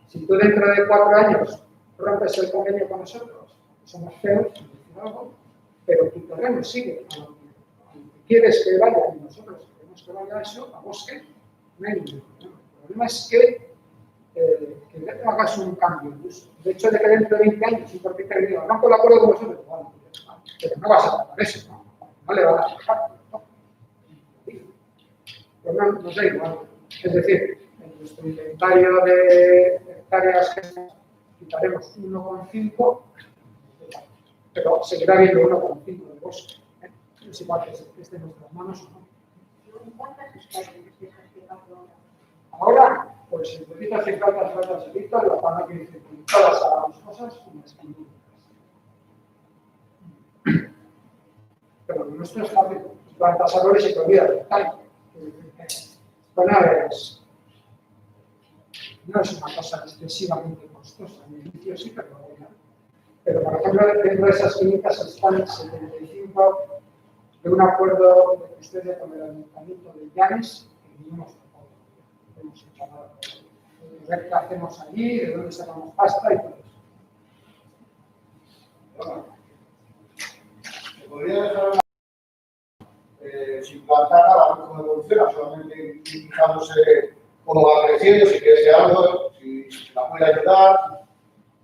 Speaker 2: Si tú dentro de 4 años rompes el convenio con nosotros, somos feos, por decir algo, pero tu terreno sigue a lo que quieres que vaya y nosotros queremos que vaya a eso, a bosque, no hay ningún problema. El problema es que hagas un cambio de uso. De hecho, de que dentro de 20 años, y porque te digo, no por el acuerdo con vosotros, bueno, pero no vas a tratar eso, ¿no? No le vas a dejar, ¿no? Pues no da igual. Es decir, en nuestro inventario de hectáreas quitaremos 1,5, pero seguirá habiendo 1,5 de bosque. Es igual que esté en nuestras manos o no. Ahora, pues en poquitas y faltas chiquitas, las van a ir todas a las cosas unas 500. Pero nuestro es fácil. Plantas árboles y te olvidas del tallo. Bueno, no es una cosa excesivamente costosa. En el inicio sí, pero bueno. Pero, por ejemplo, dentro de esas 500 están 75 de un acuerdo de custodia con el Ayuntamiento de Llanes, que no hemos tocado. No hemos hecho nada. Ver qué hacemos allí, de dónde sacamos pasta y todo eso.
Speaker 3: ¿Se podría dejar sin plantar nada cómo evoluciona, solamente fijándose cómo va creciendo, si crece algo, si la puede ayudar,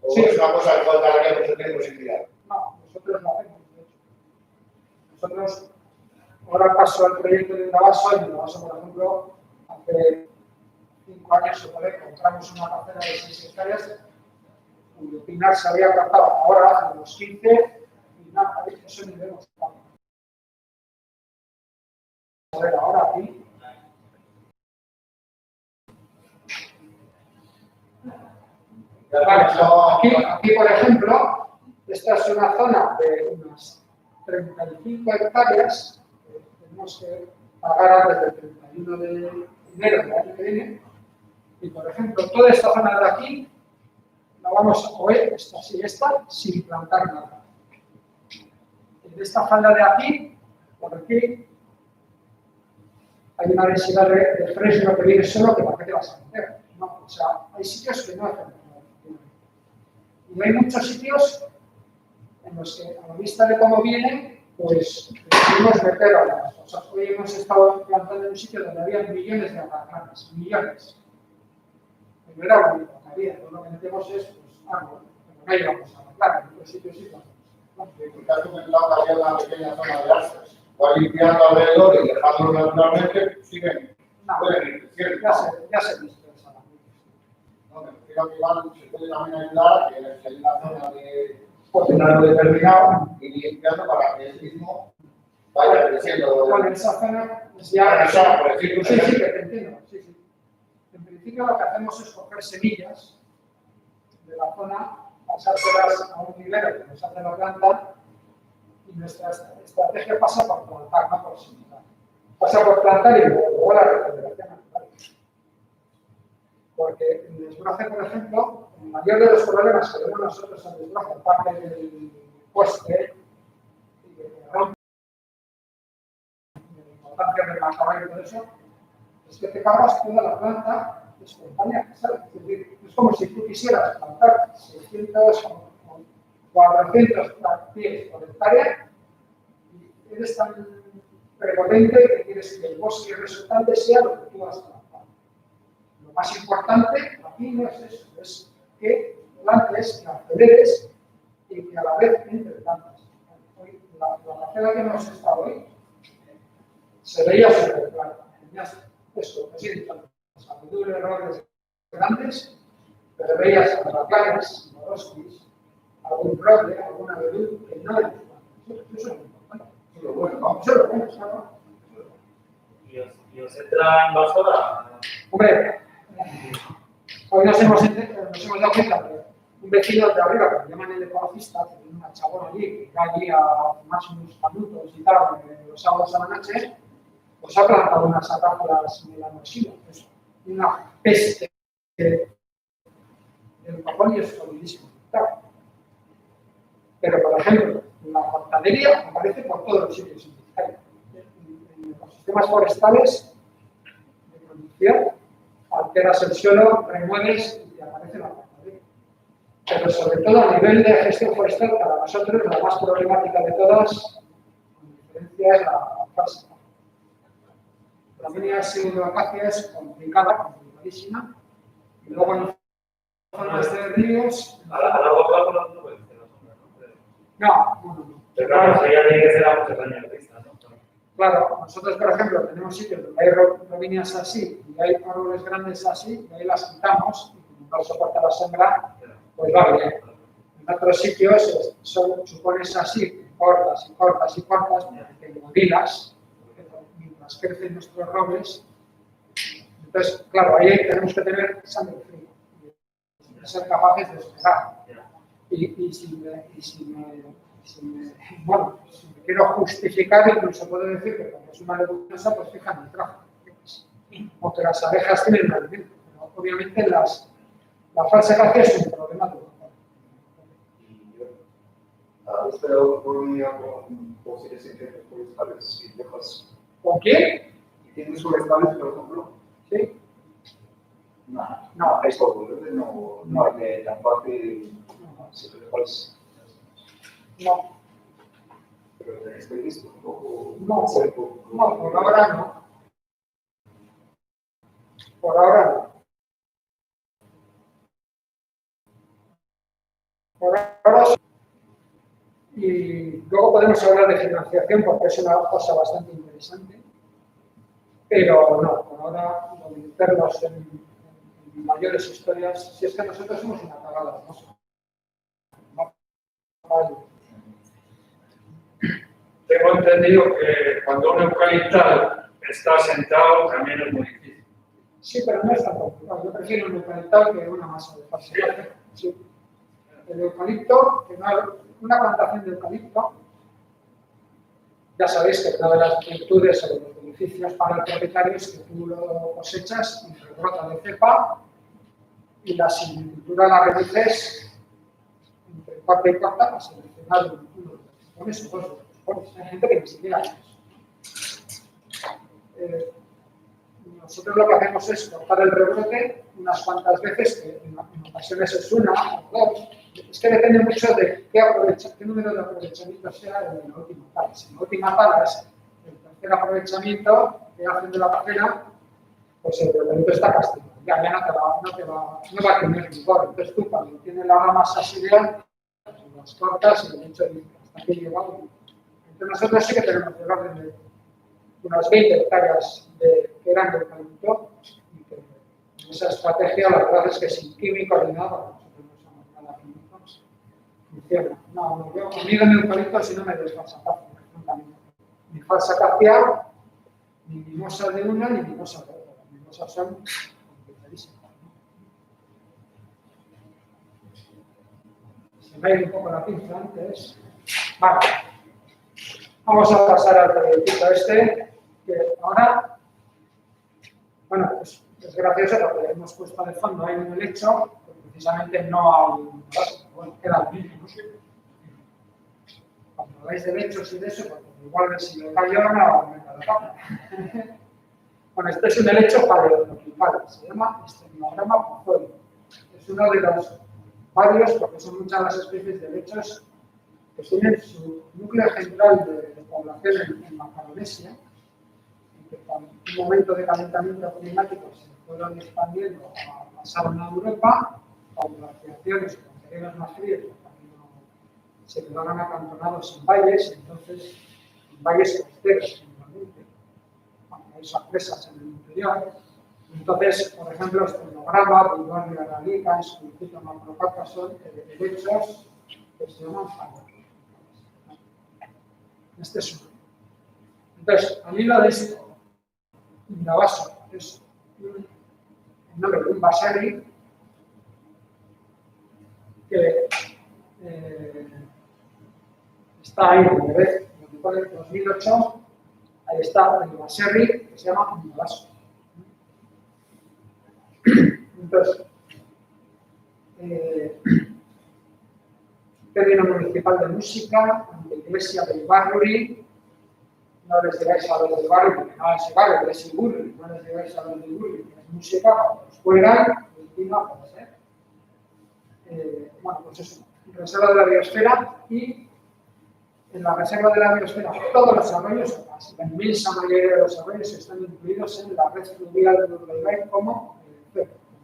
Speaker 3: o
Speaker 2: Sí.
Speaker 3: es una cosa que falta que mucho tiempo sin mirar?
Speaker 2: No, nosotros lo hacemos, de hecho. Nosotros, ahora paso al proyecto de Navaso, y en Navaso, por ejemplo, hace 5 años o por ahí, compramos una parcela de 6 hectáreas, cuyo pinar se había cortado ahora hace unos 15, y nada, eso ni vemos. A ver, ahora aquí. Vale, aquí, por ejemplo, esta es una zona de unas 35 hectáreas que tenemos que pagar antes del 31 de enero del año que viene. Y, por ejemplo, toda esta zona de aquí la vamos a coger, esta sin plantar nada. En esta falda de aquí, por aquí, hay una densidad de fresno que viene solo, que ¿para qué te vas a meter? No, o sea, hay sitios que no hacen nada. Y hay muchos sitios en los que, a la vista de cómo vienen, pues decidimos meter a las cosas. Hoy hemos estado plantando en un sitio donde había millones de alacranes, millones. No era lo único que había, lo que metemos es pues, árbol, pero no íbamos a alacranes, en otros sitios sí.
Speaker 3: Porque has comentado que había una pequeña zona de arces. Va limpiando alrededor y dejándolo naturalmente, siguen, pueden ir creciendo.
Speaker 2: Ya se dispersa la luz.
Speaker 3: No, me refiero que igual se puede también ayudar a que hay una zona de potencial determinado y limpiando para que el mismo vaya creciendo.
Speaker 2: Bueno, esa zona es
Speaker 3: Ya,
Speaker 2: ya.
Speaker 3: por decir,
Speaker 2: Sí, que te entiendo. Sí, sí. En principio lo que hacemos es coger semillas de la zona, pasárselas a un hilero que nos hace la planta y nuestra estrategia pasa por plantar, no por sembrar. Pasa por plantar y luego la regeneración natural. Porque en desbroce, por ejemplo, el mayor de los problemas que vemos nosotros en desbroce, aparte del poste y de que rompe la importancia del macabre y todo eso, es que te cargas toda la planta espontánea, ¿sabes? Es decir, es como si tú quisieras plantar 600 o 400 pies por hectárea y eres tan prepotente que quieres que el bosque resultante sea lo que tú has plantado. Lo más importante aquí no es eso, es que plantes, que aceleres y que a la vez entre plantas. Hoy, la parcela que hemos estado hoy se veía súper clara. Esto, así de tanto. Sabiduría de errores grandes, pero veías alacranes, moroskis, algún roble, alguna abedul que no era. Eso es muy importante. Eso es lo bueno, ¿no? Eso es lo bueno, ¿no?
Speaker 4: ¿Y os entra invasora?
Speaker 2: Hombre, hoy nos hemos dado cuenta que un vecino de arriba, que le llaman el ecologista, que tiene una chabona allí, que va allí a fumarse unos canutos y tal, los sábados a la noche, pues ha plantado unas atáforas melanosilas, que es una peste del copón y es jodidísimo. Claro. Pero, por ejemplo, la cortadería aparece por todos los sitios. sistemas forestales de producción, alteras el suelo, remueves y te aparece la patología. Pero sobre todo a nivel de gestión forestal, para nosotros la más problemática de todas, con diferencia, es la falsa. La línea pseudoacacia es complicadísima, y luego en zonas de ríos.
Speaker 4: A largo plazo no puede ser la sombra, ¿no?
Speaker 2: No.
Speaker 4: Pero claro, eso ya tiene que ser a muchos años de vista, ¿no?
Speaker 2: Claro, nosotros, por ejemplo, tenemos sitios donde hay rolíneas así y hay árboles grandes así, y ahí las quitamos, y como no soporta la sombra, pues va bien. En otros sitios supones así, cortas, porque te mutilas, mientras crecen nuestros robles. Entonces, claro, ahí tenemos que tener sangre fría, y ser capaces de esperar. Y si me quiero justificar, incluso puedo decir que como es una leguminosa, pues fija en el traje. O que las abejas tienen un alimento. Pero obviamente la falsa acacia es un problema de
Speaker 5: ¿Has esperado por un día con fósiles sintéticos forestales y viejas?
Speaker 2: ¿Con quién?
Speaker 5: ¿Tienes forestales, por ejemplo?
Speaker 2: Sí.
Speaker 5: No, es todo, no hay de la parte
Speaker 2: No.
Speaker 5: Pero tenéis previsto un poco.
Speaker 2: No, por ahora no. Por ahora no. Por ahora sí. Y luego podemos hablar de financiación porque es una cosa bastante interesante. Pero no, por ahora no meternos en mayores historias. Si es que nosotros somos una cagada, ¿no? Vale.
Speaker 4: Tengo entendido que cuando un eucaliptal está sentado también es muy difícil.
Speaker 2: Sí, pero no es tan complicado. Yo prefiero un eucaliptal que una masa de falsa. Sí. El eucalipto, una plantación de eucalipto, ya sabéis que una de las virtudes o los beneficios para el propietario es que tú lo cosechas y rebrota de cepa y la silvicultura la reduces entre cuarta y cuarta para seleccionar uno de los pones o dos de los pones. Hay gente que ni siquiera hace eso. Nosotros lo que hacemos es cortar el rebrote unas cuantas veces, que en ocasiones es una o dos. Es que depende mucho de qué número de aprovechamiento sea en la última tala. Si en la última tala es el tercer aprovechamiento que hacen de la parcela, pues el rebrote está castigado. Ya no va a tener vigor. Entonces tú, cuando tienes las ramas así de altas, las cortas y el hecho de hasta aquí llegado. Entonces nosotros sí que tenemos el orden de unas 20 hectáreas que eran de eucalipto y que esa estrategia la verdad es que sin químicos ni nada, nosotros no usamos nada químicos, funciona. No, yo a mí de mi eucalipto si no me des falsa acacia, ni falsa acacia, ni mimosa de una ni mimosa de otra. Las mimosas son complicadísimas. Se me ha ido un poco la pinza antes. Vale. Vamos a pasar al proyectito este, que ahora, bueno, pues es gracioso porque hemos puesto de fondo ahí un helecho, que precisamente no hay, bueno, queda lo mismo, no sé. Cuando habláis de helechos y de eso, porque igual si lo callo no aumenta la capa. Bueno, este es un helecho paleotropical, se llama Stenoderma pozoides. Es uno de los varios, porque son muchas las especies de helechos que tienen su núcleo central de población en Macaronesia, y que con un momento de calentamiento climático se fueron expandiendo pasaron a Europa, con glaciaciones con periodos más fríos, se quedaron acantonados en valles, entonces en valles costeros, normalmente, cuando hay sorpresas en el interior. Entonces, por ejemplo, Stenoderma, Bulgarnia aralica, Sculpita macrocarpa son helechos que se llaman paleotropical. Este es uno. Entonces, al hilo de esto, Indabaso es el nombre de un baserri que está ahí, donde ves, donde pone 2008, ahí está el baserri que se llama Indabaso. Entonces, término municipal de música, iglesia del Barri, no les llegáis a los del barrio, porque no es barrio, es Igurri, no les llegáis a los de Igurri, que es música, cuando os fueran, pues no puede ser. Bueno, pues eso, reserva de la biosfera, y en la reserva de la biosfera todos los arroyos, casi la inmensa mayoría de los arroyos están incluidos en la red fluvial de Urdaibai como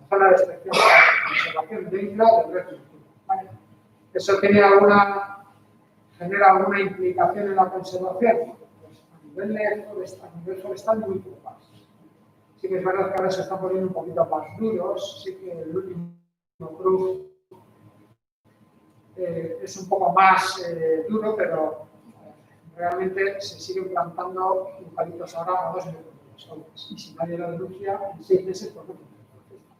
Speaker 2: zona de extracción de conservación dentro del red fluvial. ¿Vale? ¿Eso genera alguna implicación en la conservación? Pues a nivel forestal muy pocas. Sí que es verdad que ahora se están poniendo un poquito más duros, sí que el último cruz es un poco más duro, pero realmente se siguen plantando eucaliptos ahora a 2 metros. Y si nadie lo denuncia, en 6 meses, pues no.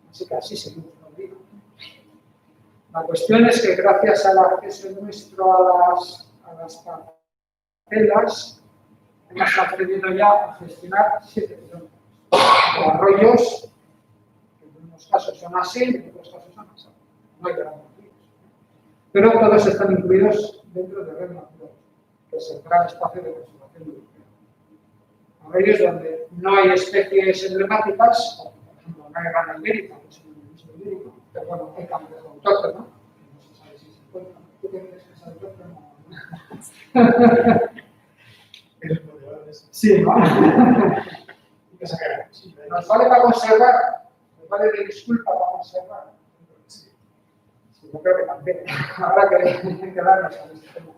Speaker 2: Así que así seguimos todavía. La cuestión es que gracias al acceso nuestro a las parcelas, hemos accedido ya a gestionar 7 kilómetros de arroyos, que en unos casos son así, en otros casos son así. No hay grandes ríos. Pero todos están incluidos dentro de Red Natura, que es el gran espacio de conservación europeo. Arroyos donde no hay especies emblemáticas, por ejemplo, no hay rana ibérica, que es un endemismo ibérico, pero bueno, hay cangrejo autóctono, que no se sabe si se encuentra. ¿Tú qué crees que es autóctono? Sí, ¿no? Nos vale para conservar, nos vale de disculpa para conservar. Sí, yo creo que también. Habrá que quedarnos en este tema.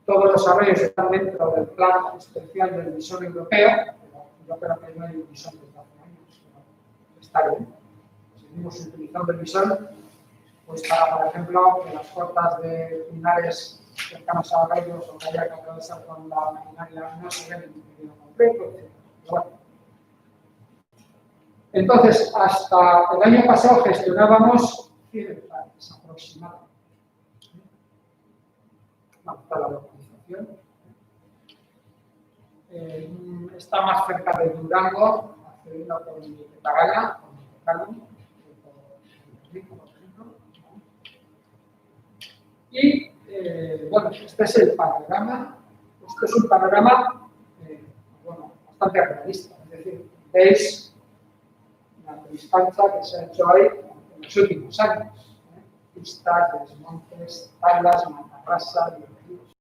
Speaker 2: Todos los arroyos están dentro del plan especial del visón europeo, pero yo creo que no hay un visón desde hace años. Está bien. Seguimos utilizando el visón, pues para, por ejemplo, que las cotas de pinares cercanos a arroyos o que haya que atravesar con la maquinaria no se ven en un video completo, etc. Bueno. Entonces, hasta el año pasado gestionábamos 100 hectáreas aproximadamente. Está la localización. Está más cerca de Durango, accediendo por Petagalla, por Mexicano, por Rico, por ejemplo. Y bueno, este es el panorama. Esto es un panorama bueno, bastante realista. Es decir, veis la distancia que se ha hecho ahí en los últimos años. Pistas, desmontes, tablas, matarrasa, biológicos.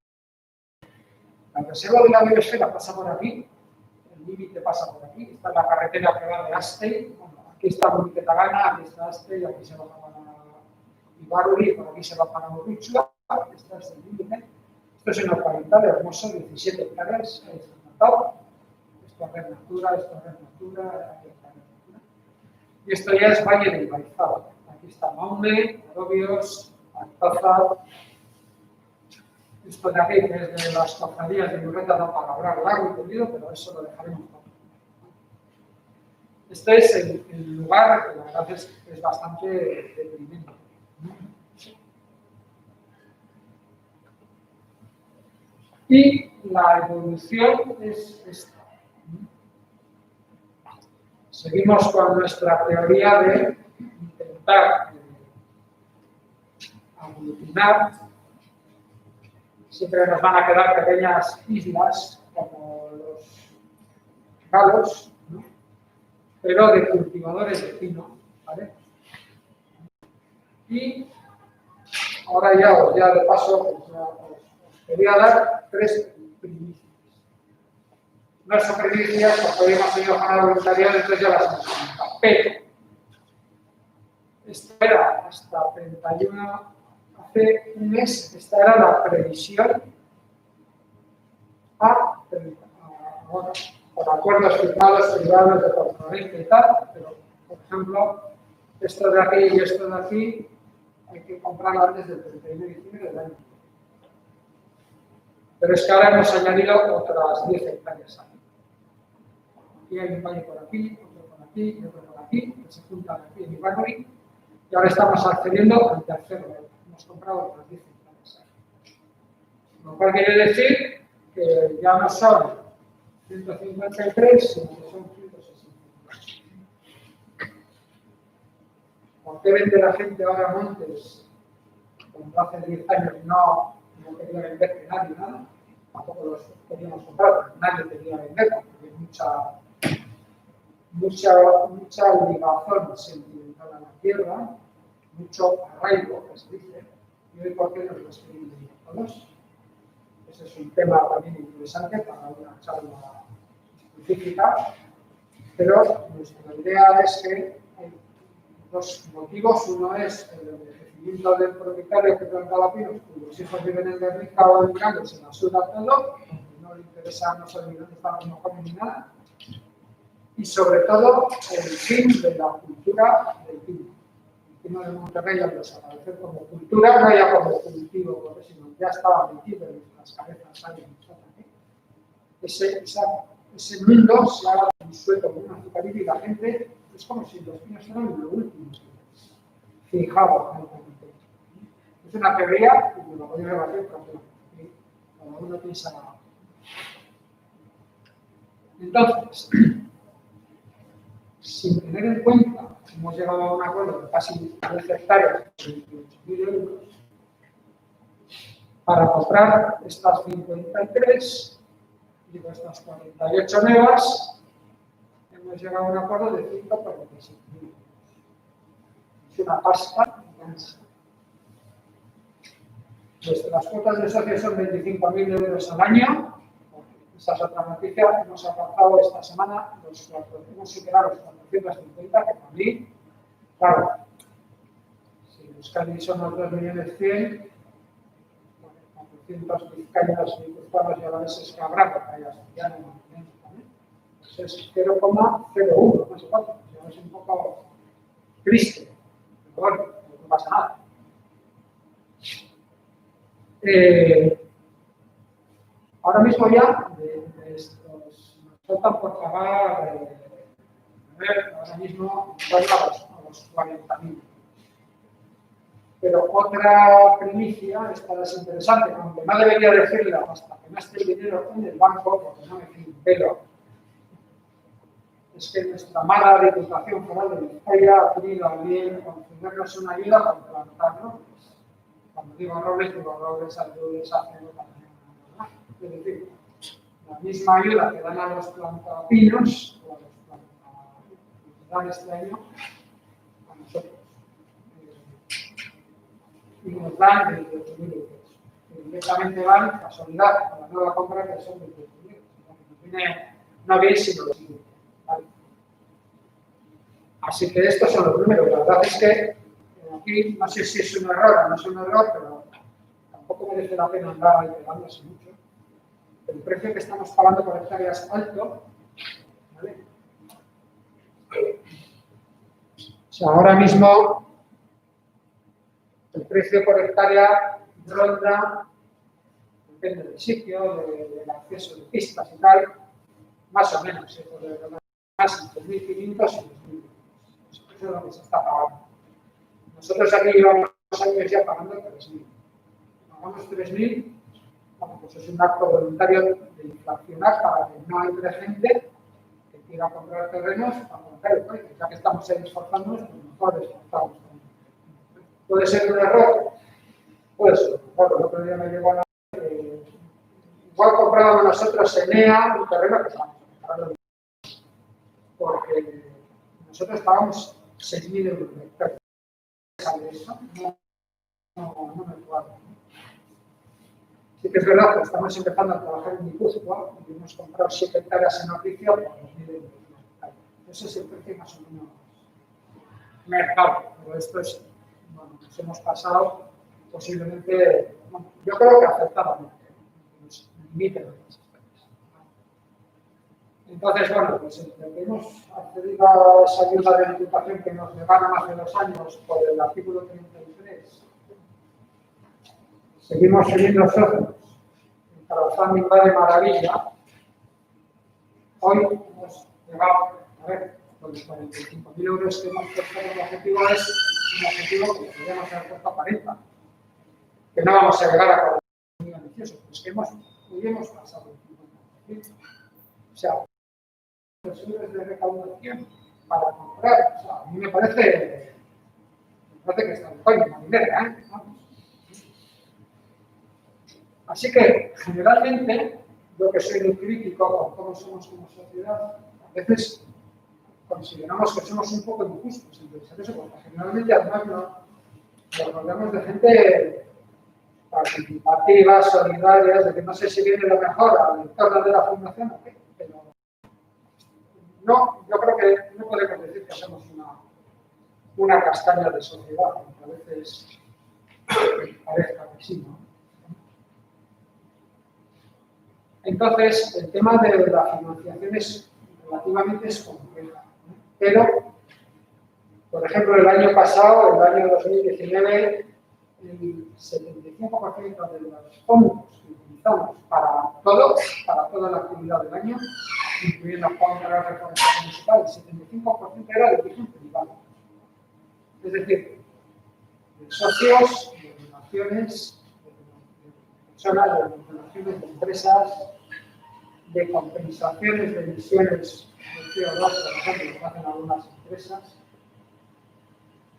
Speaker 2: La reserva de la biosfera pasa por aquí, el límite pasa por aquí, está la carretera que va de Astey, bueno, aquí está Petagalla, aquí está Astey, aquí se va para Ibaruri, por aquí se va para Urruchua, este es el límite. Esto es un oriental hermoso, 17 hectáreas, ahí está notado. Esto es Red Natura, esto es Red Natura, aquí está Red Natura. Y esto ya es Valle del Baizado. Aquí está Maule, Orobios, Altaza. Esto de aquí, que es de las cofradías de Urreta, da para hablar largo y tendido, pero eso lo dejaremos para. Este es el lugar que la verdad es bastante deprimente. Y la evolución es esta. Seguimos con nuestra teoría de intentar aglutinar. Siempre nos van a quedar pequeñas islas, como los galos, ¿no? Pero de cultivadores de pino, ¿vale? Y ahora ya de paso os quería dar 3 primicias. No son primicias porque hoy hemos tenido jornada voluntariada, entonces ya las hemos comentado. Pero esto era hasta 31, hace un mes, esta era la previsión bueno, por acuerdos firmados privados de compromiso y tal, pero por ejemplo, esto de aquí y esto de aquí hay que comprarlo antes del 31 de diciembre del año. Pero es que ahora hemos añadido otras 10 hectáreas aquí. Aquí hay un valle por aquí, otro por aquí y otro por aquí, que se juntan aquí en Ibarri, y ahora estamos accediendo al tercero. Hemos comprado otras 10 hectáreas aquí. Lo cual quiere decir que ya no son 153, sino que son 163. ¿Por qué vende la gente ahora montes cuando hace 10 años no quería vender nadie nada? tampoco los queríamos comprar, nadie quería vender, porque hay mucha ligazón sentimental a la tierra, mucho arraigo, que se dice, y hoy por qué nos lo escriben todos. Ese es un tema también interesante para una charla específica, pero nuestra idea es que hay dos motivos. Uno es el envejecimiento del propietario que planta la pinos, cuyos hijos viven en Guernica o en Miranda y se la suda todo, porque no le interesa, no sabe ni dónde están, no comen ni nada. Y sobre todo el fin de la cultura del pino. El pino de Monterrey al desaparecer como cultura, no ya como cultivo, porque sino ya estaba metido en nuestras cabezas años. Ese mundo se ha disuelto con una azucarilla y la gente es como si los pinos fueran lo último. Fijado. Es una teoría y lo voy a debatir porque cada uno piensa nada. Entonces, sin tener en cuenta que hemos llegado a un acuerdo de casi 10 hectáreas de 28.000 euros para comprar estas 53, digo estas 48 nuevas, hemos llegado a un acuerdo de 147.000 euros. Es una pasta inmensa. Nuestras cuotas de socio son 25.000 euros al año. Esa es otra noticia. Hemos alcanzado esta semana hemos superado los 450, que para mí, claro, si Euskadi son los 2.100.000, 400 vizcaínos y guipuzcoanos y alaveses que habrá, porque hay asturianos también, pues es 0,01, no sé cuánto. Es un poco triste, pero bueno, no pasa nada. Ahora mismo ya de estos nos faltan por pagar, ahora mismo a los 40.000. Pero otra primicia, esta es interesante, aunque no debería decirla hasta que no esté el dinero en el banco, porque no me fío un pelo, es que nuestra mala Diputación Foral de Vizcaya ha tenido a bien concedernos una ayuda para plantar robles. Cuando digo robles, árboles, acero, también. Es decir, la misma ayuda que dan a los plantapinos, o a los plantapinos, dan este año a nosotros. Y nos dan 28.000 euros. Y directamente van, casualidad, a la nueva compra que son 28.000 euros. No bien sino lo siguiente. ¿Vale? Así que estos son los números. La verdad es que aquí no sé si es un error o no es un error, pero tampoco merece la pena andar ahí pegándose mucho. El precio que estamos pagando por hectárea es alto, ¿vale? O sea, ahora mismo el precio por hectárea ronda, depende del sitio, del acceso de pistas y tal, más o menos, más entre 1.500 y 2.000 euros. Eso es lo que se está pagando. Nosotros aquí llevamos años ya pagando 3.000. Pagamos 3.000. Bueno, pues es un acto voluntario de inflacionar para que no entre gente que quiera comprar terrenos para comprar el precio. Ya que estamos ahí esforzándonos, pues mejor esforzamos. ¿Puede ser un error? Puede ser. Bueno, el otro día me llegó a la igual comprábamos nosotros en EA un terreno que estamos comprando. Porque nosotros pagamos 6.000 euros de hectárea. ¿Sabe eso? No me acuerdo. Sí que es verdad que estamos empezando a trabajar en Guipúzcoa y hemos comprado 7 hectáreas en oficio por 2.000 euros. Ese es el precio más o menos mercado. Pero esto es, bueno, nos hemos pasado posiblemente, bueno, yo creo que acertadamente, nos limiten las hectáreas. Entonces, bueno, pues entre que hemos accedido a esa ayuda de Diputación que nos negaron hace 2 años por el artículo 33, seguimos subiendo nosotros, el crowdfunding va de maravilla. Hoy hemos llegado, a ver, con los 45.000 euros que hemos puesto como objetivo es un objetivo que podríamos haber puesto a 40. Que no vamos a llegar a 40.000 muy ambiciosos, pero es que hoy hemos pasado el 50%. O sea, los euros de recaudación para comprar, o sea, a mí me parece que está en coño, marinera, ¿eh? Vamos. Así que, generalmente, yo que soy muy crítico con cómo somos como sociedad, a veces consideramos que somos un poco injustos en pensar eso, porque generalmente además nos rodeamos de gente participativa, solidaria, de que no sé si viene lo mejor al entorno de la fundación o qué, pero no, yo creo que no podemos decir que somos una castaña de sociedad, aunque a veces parezca que sí, ¿no? Entonces, el tema de la financiación es relativamente compleja, ¿no? Pero, por ejemplo, el año pasado, el año 2019, el 75% de los fondos que utilizamos para toda la actividad del año, incluyendo fondos para la reforestación municipal, el 75% era de origen privado. Es decir, de socios, de donaciones, de personas, de donaciones de empresas, de compensaciones de emisiones de CO2, por ejemplo, que hacen algunas empresas,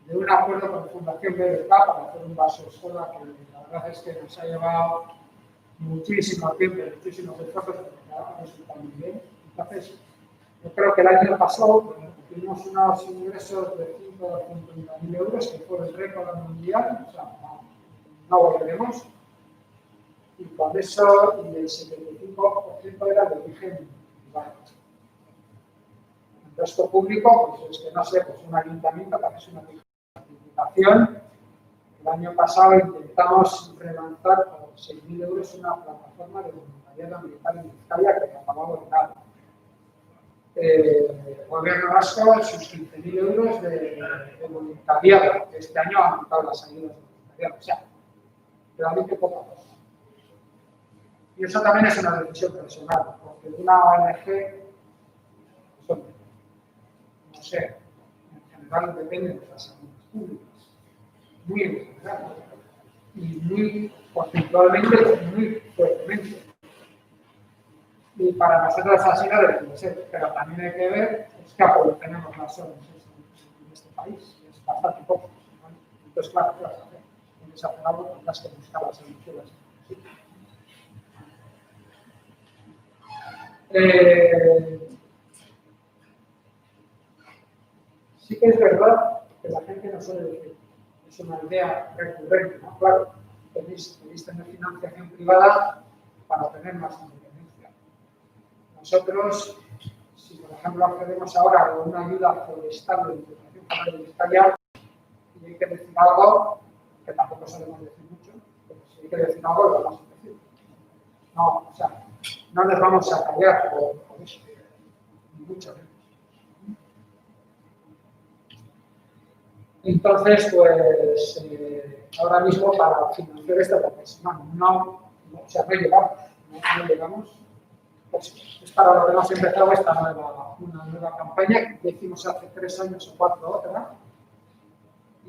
Speaker 2: de un acuerdo con la Fundación BBK para hacer un vaso sola, que la verdad es que nos ha llevado muchísimo tiempo, muchísimos esfuerzos, pero ha resultado muy bien. Entonces, yo creo que el año pasado tuvimos unos ingresos de 150.000 euros, que fue el récord mundial, o sea, no volveremos. Y con eso, y el 75% era de origen privado. El resto público, pues es que no sé, pues un ayuntamiento que hace una participación. El año pasado intentamos relanzar por 6.000 euros una plataforma de voluntariado ambiental en Vizcaya que acabamos de dar. El gobierno vasco, sus 15.000 euros de voluntariado, que este año ha aumentado las ayudas de voluntariado. O sea, realmente poca cosa. Y eso también es una decisión personal, porque una ONG, pues, no sé, en general depende de las ayudas públicas, muy en general, y muy porcentualmente, muy fuertemente. Y para nosotros así no debe de ser, pero también hay que ver que apoyo tenemos las ONGs en este país, es bastante poco, ¿vale? Entonces, claro, ¿qué vas a hacer? Tienes que hacer algo, tendrás que buscar las soluciones. Sí que es verdad que la gente no suele decir, es una idea recurrente, ¿no? Claro, tenéis tener financiación privada para tener más independencia. Nosotros, si por ejemplo accedemos ahora a una ayuda forestal de Diputación Foral de Vizcaya, y hay que decir algo, que tampoco solemos decir mucho, pero si hay que decir algo, lo vamos a decir. No, o sea, no nos vamos a callar por eso, mucho menos. Entonces, pues, ahora mismo para financiar esta operación, no llegamos. Pues, es para lo que hemos empezado una nueva campaña que hicimos hace 3 años o 4 otra.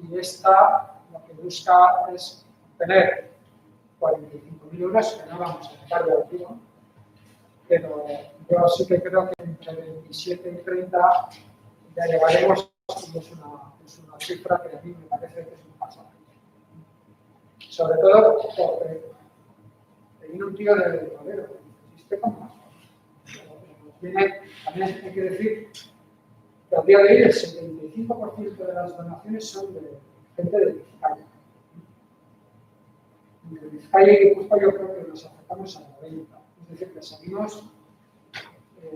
Speaker 2: Y esta lo que busca es tener 45.000 euros, que no vamos a sacar de altivo, pero yo sí que creo que entre 27 y 30 ya llegaremos, y es una cifra que a mí me parece que es un paso. Sobre todo porque viene un tío de Valero, existe como más. También hay que decir que al día de hoy el 75% de las donaciones son de gente de Vizcaya. De Vizcaya y Guipúzcoa yo creo que nos acercamos a 90. Es decir, que seguimos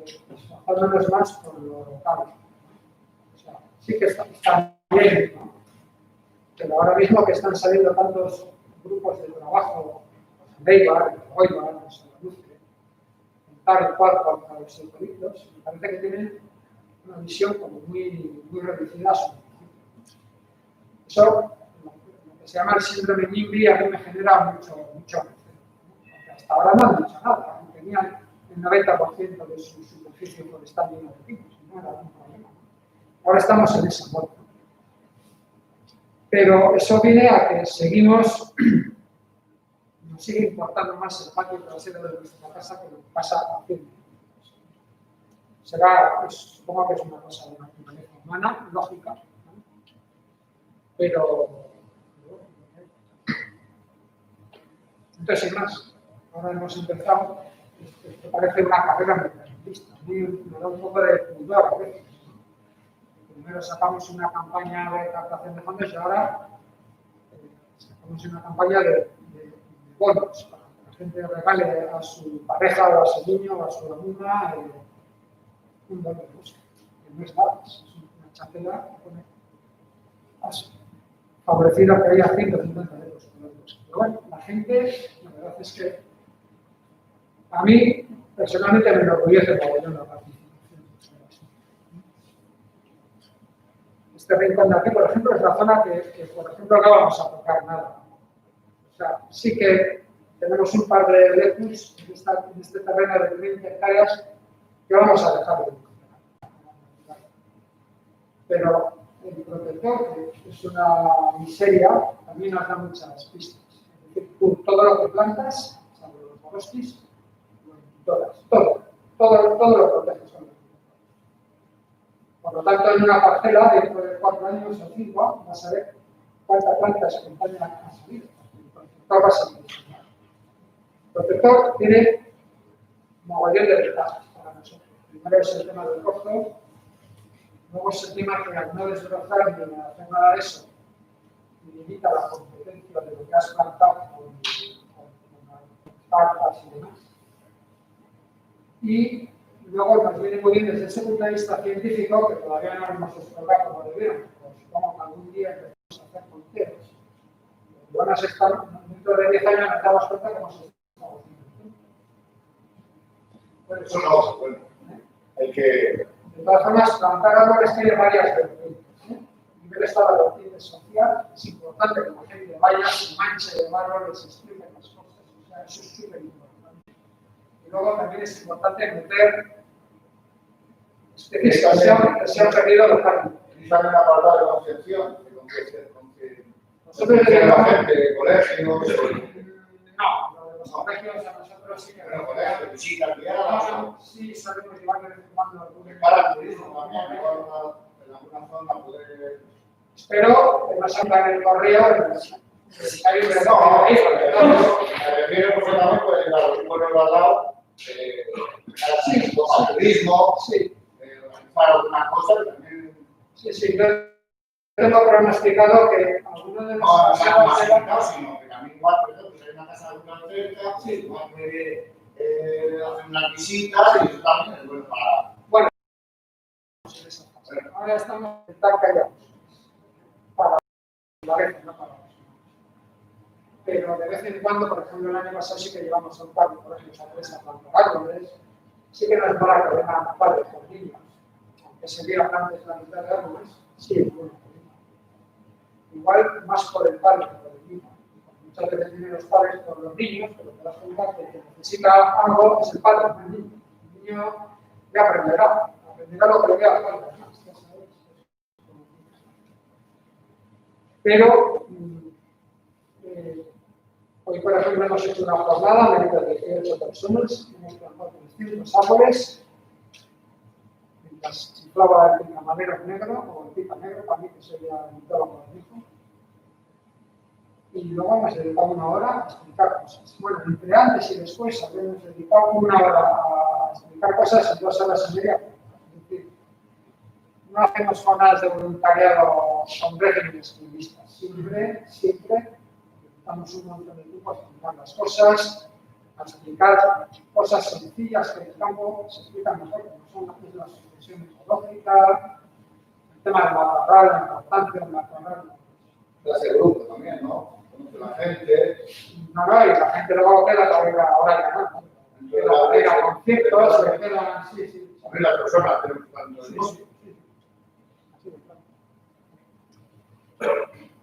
Speaker 2: esforzándonos más por lo local. O sea, sí que está bien, ¿no? Pero ahora mismo que están saliendo tantos grupos de trabajo, en Eibar, en Oibar, en Salaluce, en tal y cual contra los eucaliptos, me parece que tienen una visión como muy reducida a su principio. Eso, lo que se llama el síndrome NIMBY, a mí me genera mucho recelo. Porque hasta ahora no han dicho nada, tenían el 90% de su superficie forestal llena de pinos, no era un problema. Ahora estamos en esa moda. Pero eso viene a que seguimos, nos sigue importando más el patio trasero de nuestra casa que lo que pasa haciendo. Será, pues, supongo que es una cosa de naturaleza humana, lógica, ¿no? Pero entonces, sin más, ahora hemos empezado, esto parece una carrera mercantilista. A mí me da un poco de pudor a veces. Primero sacamos una campaña de captación de fondos y ahora sacamos una campaña de bonos para que la gente regale a su pareja o a su niño o a su alumna un bono de música. Que no es nada, es una chapela que pone favorecido a que haya 150 euros por la música. Pero bueno, la gente, la verdad es que a mí personalmente me enorgullece mogollón la participación. Este rincón de aquí, por ejemplo, es la zona que por ejemplo, no vamos a tocar nada. O sea, sí que tenemos un par de lecus en este terreno de 30 hectáreas que vamos a dejar de funcionar. Pero el protector, que es una miseria, también nos da muchas pistas. Es decir, tú todo lo que plantas, salvo los bosques, todo lo proteges. Por lo tanto, en una parcela, dentro de 4 años o 5, vas a ver cuántas plantas acompañan a salir. El protector va a ser funcional. El protector tiene mogollón de ventajas para nosotros. Primero es el tema del costo, luego es el tema que al no desbrozar ni hacer nada de eso, limita la competencia de lo que has plantado con cartas y demás. Y luego nos viene muy bien desde ese punto de vista científico, que todavía no hemos explorado como deberíamos, pero supongo que algún día empezamos a hacer conteos. Van a estar, dentro de 10 años nos damos cuenta que hemos estado haciendo. Bueno,
Speaker 3: Eso no, bueno, hay que...
Speaker 2: De todas formas, plantar árboles tiene varias vertientes. A nivel estado de vertiente social, es importante que la gente vaya, se manche de árboles, se explique las cosas. O sea, eso es súper importante. Y luego también es importante meter especies que se han perdido localmente.
Speaker 3: Quizás en la parte de concepción,
Speaker 2: Nosotros
Speaker 3: de la gente, colegios,
Speaker 2: no, lo de los colegios a nosotros sí que
Speaker 3: bueno, colegios, visitas guiadas,
Speaker 2: sí sabemos llevar de vez en cuando algún
Speaker 3: para el turismo también, igual en alguna zona poder...
Speaker 2: Espero que no salga en el correo hay un
Speaker 3: No, me refiero por también puede llegar a los pueblos al lado, al turismo,
Speaker 2: Sí,
Speaker 3: organizar alguna cosa que también...
Speaker 2: sí, yo tengo pronosticado que alguno de los
Speaker 3: No,
Speaker 2: paseos de
Speaker 3: no, sino que también igual, por ejemplo, si hay una casa de una cerca, igual puede hacer unas visitas y eso también es bueno para...
Speaker 2: ahora estamos en estar callados. Para la vez, no para nosotros. Pero de vez en cuando, por ejemplo, el año pasado sí que llevamos a un par de colegios a plantar árboles, sí que no es para que vengan padres con niños, aunque se diera antes la mitad de árboles, sí es bueno. Igual más por el padre que por el niño. Muchas veces vienen los padres por los niños, pero te das cuenta que el que necesita algo es el padre, no el niño. El niño ya aprenderá lo que le vea al padre. Pero hoy, por ejemplo, hemos hecho una jornada de 18 personas, hemos plantado 300 árboles, mientras chiflaba el picamanero negro, o el pica negro, para mí que sería el mitólogo del hijo. Y luego hemos dedicado 1 hora a explicar cosas. Bueno, entre antes y después habíamos dedicado 1 hora a explicar cosas en 2 horas y media. Es decir, no hacemos jornadas de voluntariado con regímenes activistas. Siempre necesitamos un montón de tiempo a explicar las cosas, a explicar cosas sencillas que en el campo se explican mejor, como son la sucesión ecológica, el tema del matorral, la importancia del matorral.
Speaker 3: Clase de grupo también, ¿no? Conoce la gente.
Speaker 2: No, y la gente luego queda todavía ahora ganando. Queda conciertos, se quedan, sí.
Speaker 3: También las personas tenemos que estar en todo el mundo.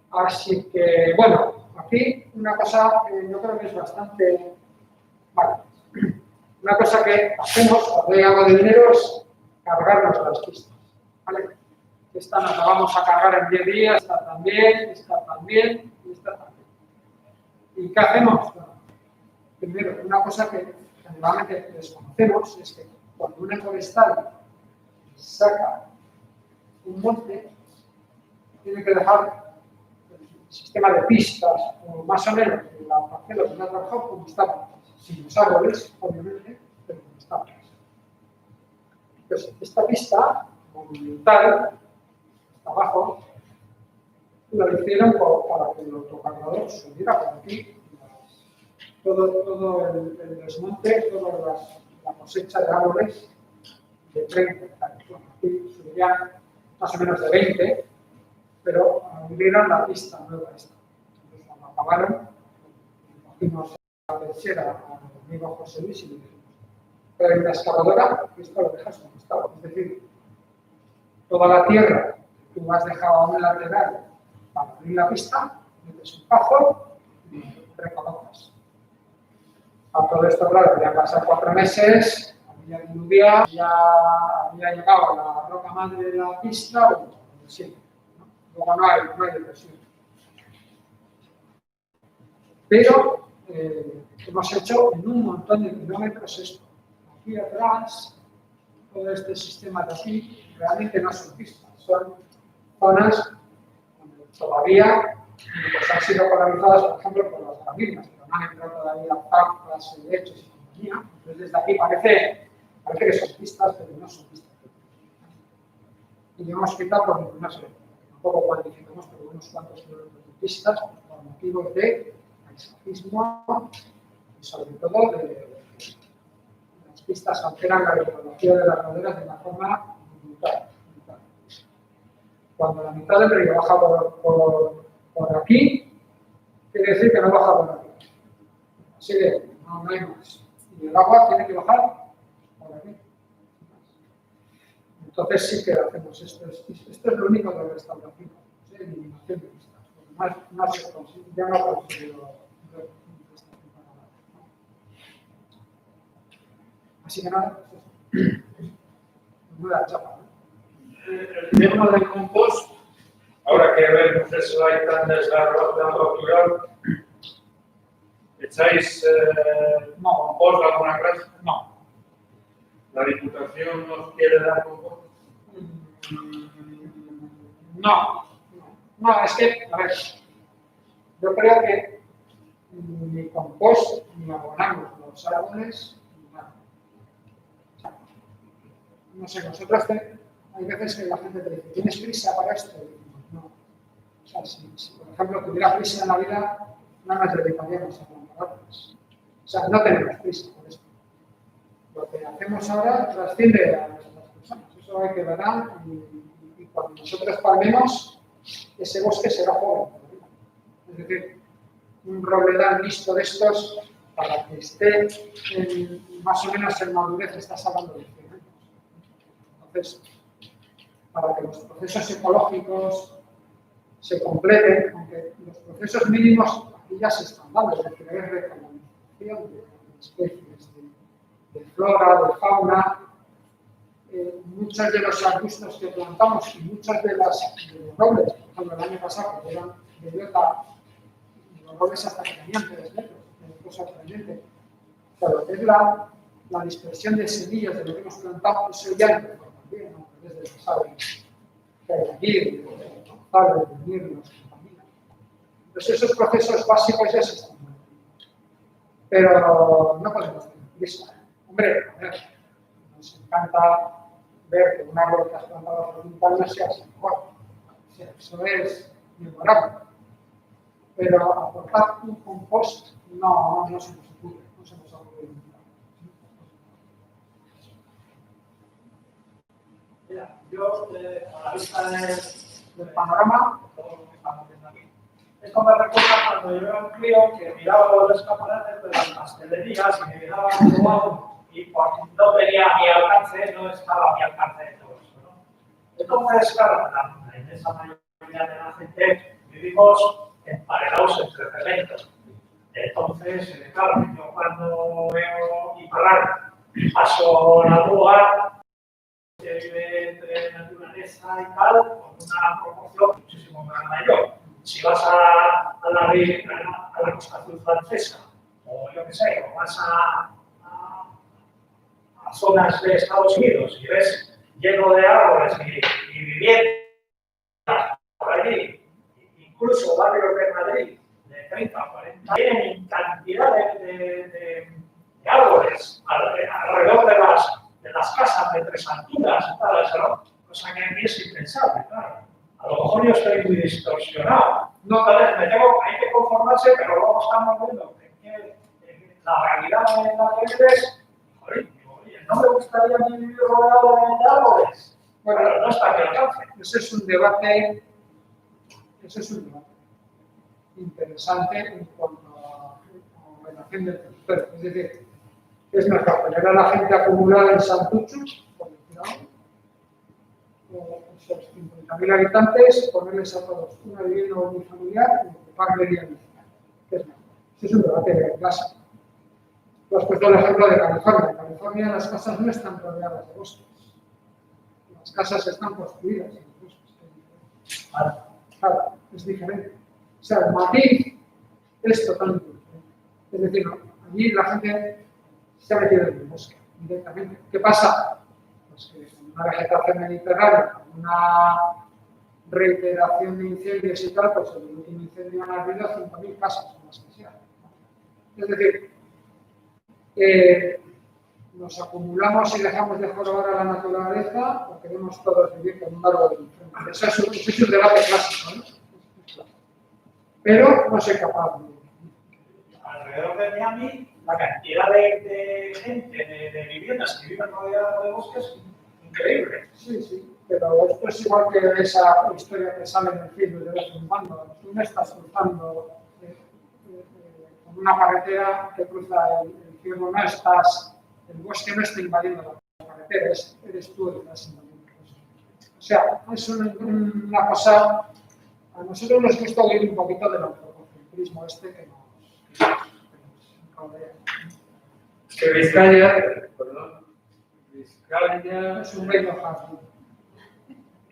Speaker 2: Así que, bueno, aquí una cosa que yo creo que es bastante... Vale. Una cosa que hacemos cuando hay algo de dinero es cargarnos las pistas. ¿Vale? Esta nos la vamos a cargar en 10 días, esta también, y esta también. ¿Y qué hacemos? Bueno, primero, una cosa que generalmente desconocemos es que cuando una forestal saca un monte, tiene que dejar el sistema de pistas, o más o menos, la parcela que no ha trabajado como estaba antes. sin los árboles, obviamente, pero con estambres. Entonces, esta pista monumental, hasta abajo, la hicieron para que el autocargador subiera por aquí. Todo el desmonte, toda la cosecha de árboles de 30 hectáreas. Bueno, aquí subirían más o menos de 20, pero abrieron la pista nueva esta. Entonces, cuando acabaron, cogimos la tercera al amigo José Luis y le dijimos, pero hay una excavadora y esto lo dejas como estaba. Es decir, toda la tierra que tú has dejado a un lateral para abrir la pista, metes un pajo y recolocas. A todo esto, claro, ya pasan 4 meses, había diluviado, ya había llegado la roca madre de la pista, o sí, ¿no? Luego no hay depresión. Pero hemos hecho en un montón de kilómetros esto. Aquí atrás, todo este sistema de aquí, realmente no son pistas, son zonas donde todavía pues, han sido colonizadas, por ejemplo, por las familias, pero no han entrado todavía parcas, helechos y compañía. Entonces, desde aquí parece que son pistas, pero no son pistas. Y hemos quitado, por no sé, tampoco cuantificamos, pero unos cuantos kilómetros de pistas por motivos de paisajismo y sobre todo de las pistas alteran la ecología de las laderas de una forma brutal. Cuando la mitad del río baja por aquí, quiere decir que no baja por aquí. Así que no hay más. Y el agua tiene que bajar por aquí. Entonces sí que hacemos esto. Esto es lo único de restauración, de eliminación de pistas. No se consigue, ya no consigo. Así que nada, no da chapa.
Speaker 4: El tema del compost, ahora que vemos eso ahí tan desgarrado natural, ¿echáis compost de alguna clase?
Speaker 2: No.
Speaker 4: ¿La Diputación nos quiere dar compost?
Speaker 2: No, es que, a ver, yo creo que ni compost ni abonamos los árboles, ni nada. No sé, nosotros hay veces que la gente te dice, ¿tienes prisa para esto? Y decimos, no. O sea, si por ejemplo tuviera prisa en la vida, no nos dedicaríamos a plantar árboles. O sea, no tenemos prisa por esto. Lo que hacemos ahora trasciende a nuestras personas. Eso hay que verán y cuando nosotros palmemos, ese bosque será joven. Es decir, un robledal mixto de estos, para que esté más o menos en madurez, estás hablando de 100 años. Entonces, para que los procesos ecológicos se completen, aunque los procesos mínimos aquí ya se están dando, es decir, hay recolonización de especies, de flora, de fauna, muchos de los arbustos que plantamos y muchos de los robles, por ejemplo, el año pasado, que eran de biota, los robles hasta que tenían 3 metros, es cosa sorprendente. Pero lo que es la dispersión de semillas de lo que hemos plantado, eso ya no también, ¿no? Desde el pasado, que hay aquí, de Gonzalo, de Mirnos, compañía. Entonces, esos procesos básicos ya se están dando. Pero no podemos tener prisa. Hombre, a ver, nos encanta ver que un árbol que has plantado hace 20 años sea así mejor. O sea, eso es memorable. Pero aportar un compost no se nos ocurre, no se nos ocurre nunca.
Speaker 7: Mira, yo a la vista
Speaker 2: del panorama,
Speaker 7: todo lo que estamos viendo aquí, esto me recuerda cuando yo era un crío que miraba los escaparates de las pastelerías y me miraba todo y pues, no tenía a mi alcance, no estaba a mi alcance de todo eso, ¿no? Entonces, claro, la inmensa mayoría de la gente vivimos emparedados entre cementos. Entonces, claro, yo cuando veo y paso la lugar que vive entre naturaleza y tal, con una proporción muchísimo más mayor. Si vas a la costa azul francesa, o yo qué sé, o vas a zonas de Estados Unidos y ves lleno de árboles y viviendas por allí, incluso barrios de Madrid, de 30 o 40, tienen cantidad árboles alrededor de las casas de 3 alturas, tal, eso, cosa que aquí es impensable, claro. A lo mejor yo estoy muy distorsionado. No, hay que conformarse, pero luego estamos viendo que la realidad en la que vives, oye, no me gustaría vivir rodeado de árboles. Bueno, no está a mi alcance.
Speaker 2: Ese es un debate interesante en cuanto a la relación del territorio. Es decir, es mejor tener a la gente acumulada en Santuchus, por decir algo, esos 50.000 habitantes, ponerles a todos una vivienda unifamiliar y ocupar media vecina. ¿Qué es mejor? Ese es un debate de clase. Tú has puesto el ejemplo de California. En California las casas no están rodeadas de bosques. Las casas están construidas en los bosques. Claro, es diferente. O sea, el matiz es totalmente diferente. Es decir, allí la gente se ha metido en el bosque directamente. ¿Qué pasa? Pues que con una vegetación mediterránea, con una reiteración de incendios y tal, pues el último incendio han ardido 5.000 casas o más que sea. Es decir, nos acumulamos y dejamos de jorobar a la naturaleza o queremos todos vivir con un árbol diferente. Ese es un debate clásico, ¿no? Pero no soy capaz de...
Speaker 7: Alrededor de Miami, la cantidad de gente, de viviendas que viven rodeadas de bosques es increíble.
Speaker 2: Sí, sí, pero esto es igual que esa historia que sale en el film de vez en cuando. Tú me estás cruzando con una carretera que cruza el cielo, no estás... El bosque no está invadiendo la carretera, eres tú el que estás invadiendo el bosque. O sea, es una cosa... A nosotros nos gusta oír un poquito del antropocentrismo que nos rodea.
Speaker 1: Que Vizcaya, perdón, Vizcaya
Speaker 2: Es un reino jardín.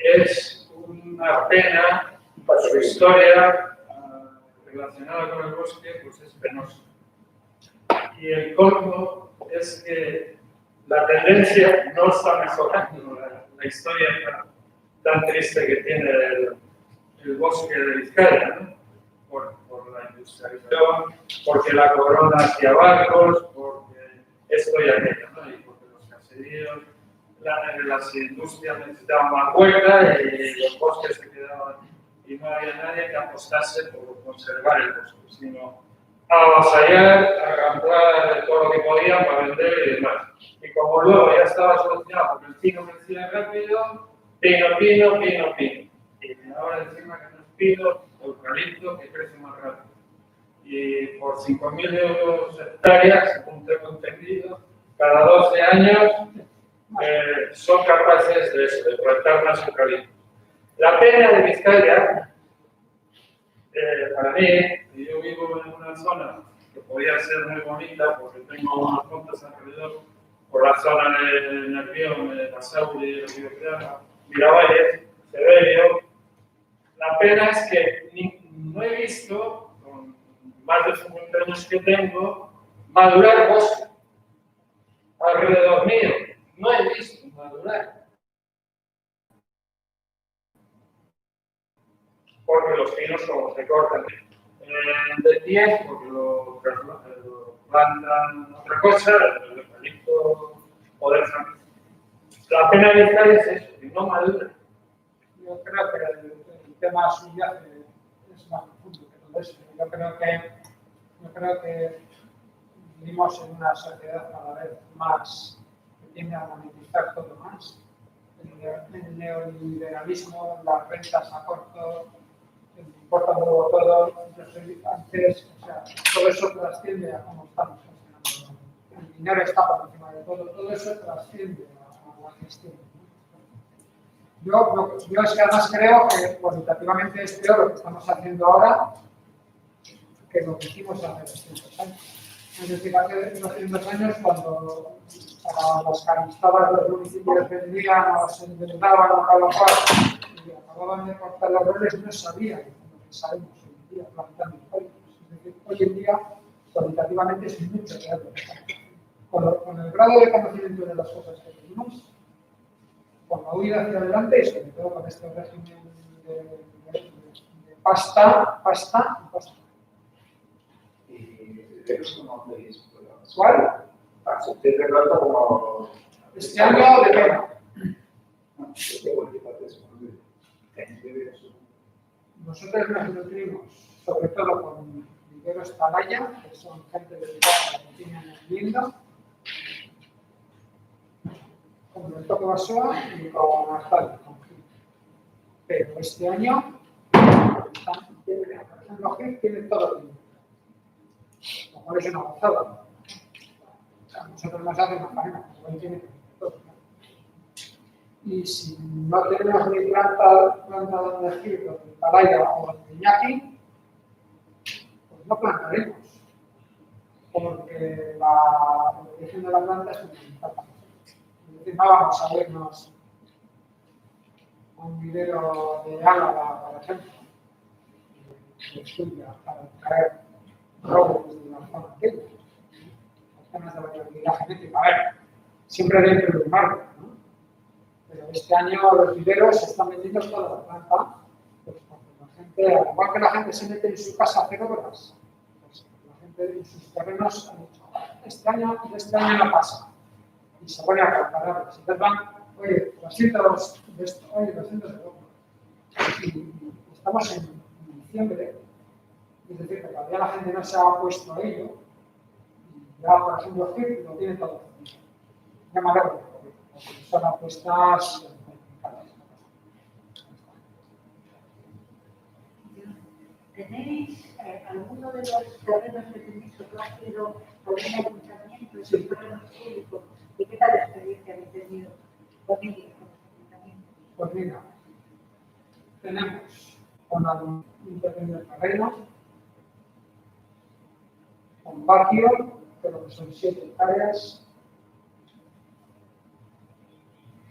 Speaker 1: es una pena, su historia relacionada con el bosque, pues es penosa. Y el colmo es que la tendencia no está mejorando la historia tan triste que tiene el bosque de Vizcaya, ¿no? Por la industrialización, porque la corona hacia barcos, porque esto y aquello, ¿no? Y porque los caseríos, las industrias necesitaban más huerta y los bosques se quedaban. Y no había nadie que apostase por conservar el bosque, sino avasallar, agarrar todo lo que podían para vender y demás. Y como luego ya estaba solucionado porque el pino crecía rápido, pino. Y ahora encima que no es pino, eucalipto que crece más rápido. Y por 5.000 euros hectáreas, según tengo entendido, cada 12 años son capaces de plantar más eucalipto. La pena de Vizcaya, para mí, y yo vivo en una zona que podía ser muy bonita porque tengo unas montes alrededor, por la zona de Nervión, de Basauri, de Río Miravalles, Severio. La pena es que no he visto, con más de 50 años que tengo, madurar bosque alrededor mío. No he visto madurar. Porque los pinos como se cortan de pie, porque lo plantan otra cosa, el eucalipto o del jardín. La pena de Vizcaya es eso, que no madura.
Speaker 2: Yo creo que el tema subyace es más profundo que todo eso. Yo creo que vivimos en una sociedad cada vez más que tiende a monetizar todo más. El neoliberalismo, las rentas a corto, me importa luego todo. Yo soy antes, o sea, todo eso trasciende a cómo estamos gestionando. El dinero está por encima de todo eso trasciende a la gestión. Yo es que además creo que cualitativamente es peor lo que estamos haciendo ahora que lo que hicimos hace 200 años. Es decir, hace 200 años cuando para las canistadas los municipios vendían o se endeudaban o cada cual y acababan de cortar los roles, no sabían lo que sabemos hoy en día plantando eucaliptos. Es decir, hoy en día cualitativamente es mucho peor lo que estamos haciendo. Con el grado de conocimiento de las cosas que tenemos, con la huida hacia adelante y sobre todo con este régimen de pasta.
Speaker 5: ¿Y de qué os conocéis?
Speaker 2: ¿Cuál?
Speaker 5: Para sentirte pronto como...
Speaker 2: Este año depende. Nosotros nos nutrimos sobre todo con viveros Talaya, que son gente dedicada que tienen vivienda, con el toque Basoa y con Artal. Pero este año, por ejemplo, Gil tiene todo el mundo. Lo cual es una avanzada. Nosotros nos hacemos faena, pero él tiene todo. Y si no tenemos ni planta de Gil, o de Talaya o de Iñaki, pues no plantaremos. Porque la evolución de la planta es fundamental. Es decir, no vamos a vernos a un vivero de Álava, por ejemplo, de Estudia, para traer robos de la zona antigua. Los temas de variabilidad genética. A ver, siempre dentro del marco, ¿no? Pero este año los viveros se están vendiendo toda la planta, pues porque la gente, al igual que la gente se mete en su casa a hacer obras, pues la gente en sus terrenos ha dicho, este año no pasa. Y se pone a comparar. Si te van, oye, 200 de esto, oye, 200 de otro. Y estamos en diciembre, es decir, que todavía la gente no se ha puesto a ello. Y ya, por ejemplo, Gil lo tiene todo. Ya me alegro, porque son apuestas complicadas.
Speaker 8: ¿Tenéis alguno de los terrenos que tenéis ofrecido algún ayuntamiento, si terrenos públicos? ¿Y qué tal la experiencia habéis tenido con ellos, con los ayuntamientos?
Speaker 2: Pues mira, tenemos un pequeño terreno, con patio, creo que son 7 hectáreas,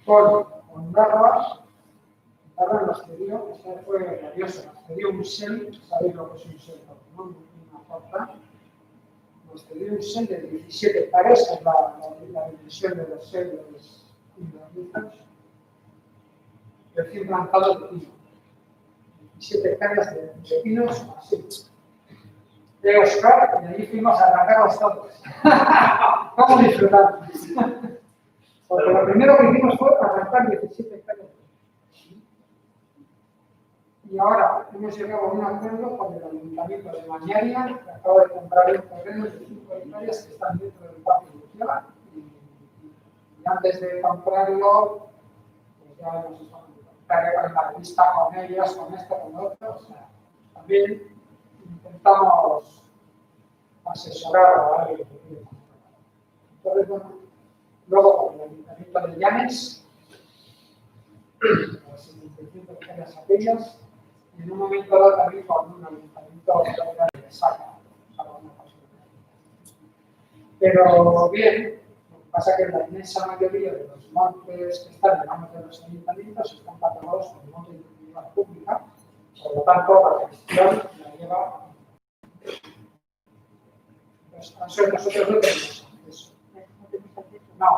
Speaker 2: con Ondarras nos cedió, esa fue rabiosa, nos cedió un SEL, sabéis lo que es un SEL, ¿no? Una porta. Nos cedió un SEL de 17 hectáreas, que es la dimensión de los SELs y los litros, recién plantado de pino. 17 hectáreas de pinos, así. De Oscar, y allí fuimos a arrancarlos todos. ¿Cómo disfrutar? Porque lo primero que hicimos fue arrancar 17 hectáreas. Y ahora hemos llegado a un acuerdo con el Ayuntamiento de Mañaria, que acaba de comprar un terreno de 5 hectáreas que están dentro del parque industrial. Y antes de comprarlo, pues ya hemos estado en la revista con ellas, con esto, con lo otro. O sea, también intentamos asesorar a alguien que quiere comprar. Entonces, bueno, luego con el Ayuntamiento de Llanes, las 75 hectáreas aquellas, y en un momento dado también con un ayuntamiento de Saca, pero bien, lo que pasa es que la inmensa mayoría de los montes que están en manos de los ayuntamientos están catalogados como montes de utilidad pública, por lo tanto la gestión la lleva. Nosotros no tenemos acceso. No,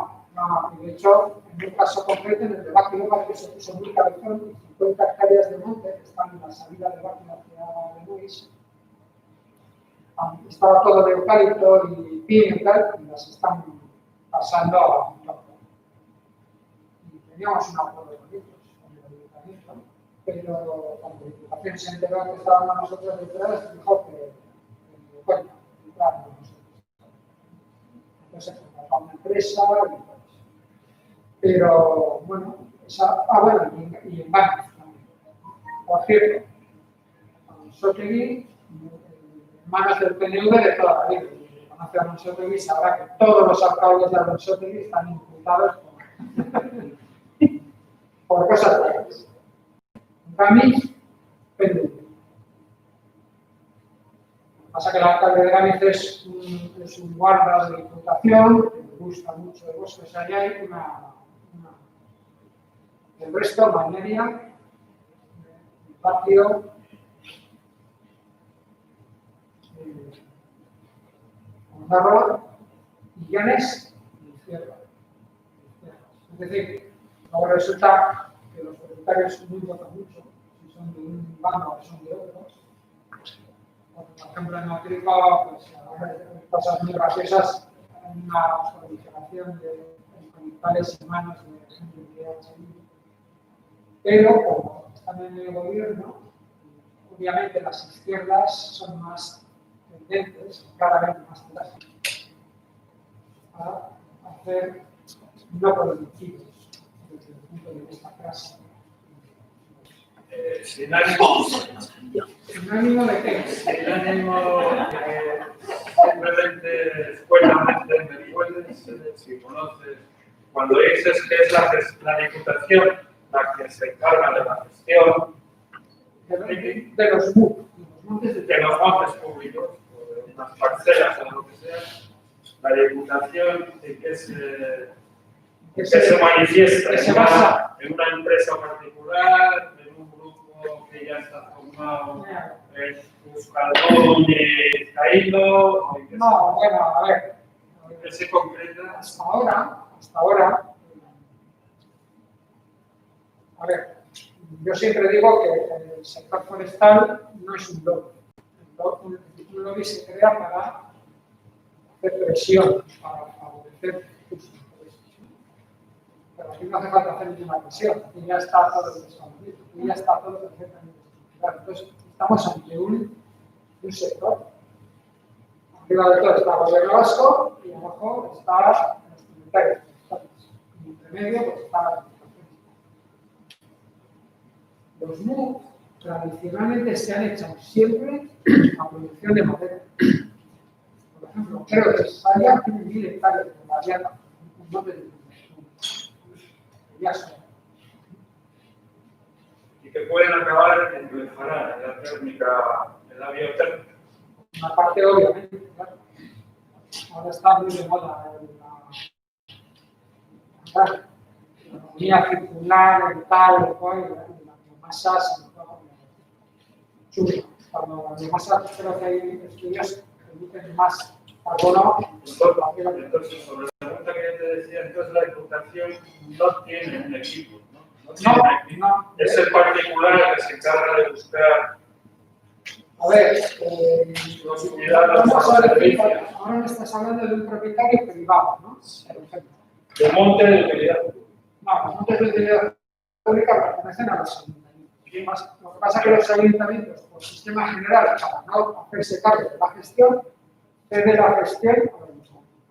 Speaker 2: de hecho, en un caso concreto, en el de Báquilo, para que se puso muy cabezón, 50 hectáreas de monte que están en la salida de Báquilo hacia Lemuis. Estaba todo de eucalipto y pino y tal, y las están pasando a un campo. Y teníamos un acuerdo con ellos, con el ayuntamiento, pero cuando la Diputación se enteró que estábamos nosotros detrás, dijo que bueno, detrás de nosotros. Entonces se contrató una empresa y todo eso. Pero bueno, bueno, y en bancos también. Por cierto, Sotegui, en manos del PNV de toda la vida. Si conoce a Monsotegui, sabrá que todos los alcaldes de Monsotegui están imputados por cosas reales. Gamis, PNV. Lo que pasa es que el alcalde de Gamis es un guarda de diputación, que le gusta mucho de bosques allá hay el resto, Mañaria, el patio, Ondarroa, Llanes y Izquierda. Es decir, luego resulta que los propietarios no importan mucho, si son de un bando o son de otros. Por ejemplo, en Matrícula, pues, hay cosas muy graciosas. una proliferación de conectores humanos de gente de HI. Pero como están en el gobierno, obviamente las izquierdas son más tendentes, claramente más drásticas, a hacer no productivos desde el punto de vista clásico.
Speaker 4: Sin ánimo,
Speaker 2: ¿Sin ánimo de qué?
Speaker 4: sin ánimo simplemente escuelamente me puedes, si conoces, cuando dices que es la Diputación la que se encarga de la gestión
Speaker 2: De los MUC,
Speaker 4: de los montes públicos, o de unas parcelas o lo que sea, la Diputación sí que se manifiesta
Speaker 2: que se basa
Speaker 4: en una empresa particular, en un grupo que ya está formado en Euskaldun y Caído, o en que
Speaker 2: no, bueno, a ver,
Speaker 4: que se concreta.
Speaker 2: hasta ahora, a ver, yo siempre digo que el sector forestal no es un lobby. Un lobby se crea para hacer presión, para favorecer tus intereses. Pero aquí no hace falta hacer ninguna presión, aquí ya está todo establecido, aquí ya está todo perfectamente estructurado. Entonces, estamos ante un sector. Arriba de todo está el gobierno vasco y abajo están los comunitarios. Y entre medio pues, está la administración. Los MUC tradicionalmente se han hecho siempre a producción de madera. Por ejemplo, creo que España tiene 1000 hectáreas de madera, un monte de ya son.
Speaker 4: Y que pueden acabar en proliferar en la térmica, en la biotérmica.
Speaker 2: Una parte, obviamente, claro. Ahora está muy de moda la economía circular, el tal, el cual, y la biomasa se nos va a poner chula. Cuando la biomasa, creo que hay estudios que emiten más carbono.
Speaker 4: Entonces, sobre la pregunta que yo te decía, entonces la Diputación no tiene un equipo, ¿no? No tiene un equipo.
Speaker 2: No.
Speaker 4: Es el particular el que se encarga de buscar
Speaker 2: A ver,
Speaker 4: los unidades
Speaker 2: vamos a
Speaker 4: de
Speaker 2: ver,
Speaker 4: servicio.
Speaker 2: ahora me estás hablando de un propietario privado, ¿no? Por ejemplo.
Speaker 4: De monte de utilidad.
Speaker 2: No, los montes de utilidad pública pertenecen a los ayuntamientos. Lo que pasa es que los ayuntamientos, por sistema general, para no hacerse cargo de la gestión, ceden la gestión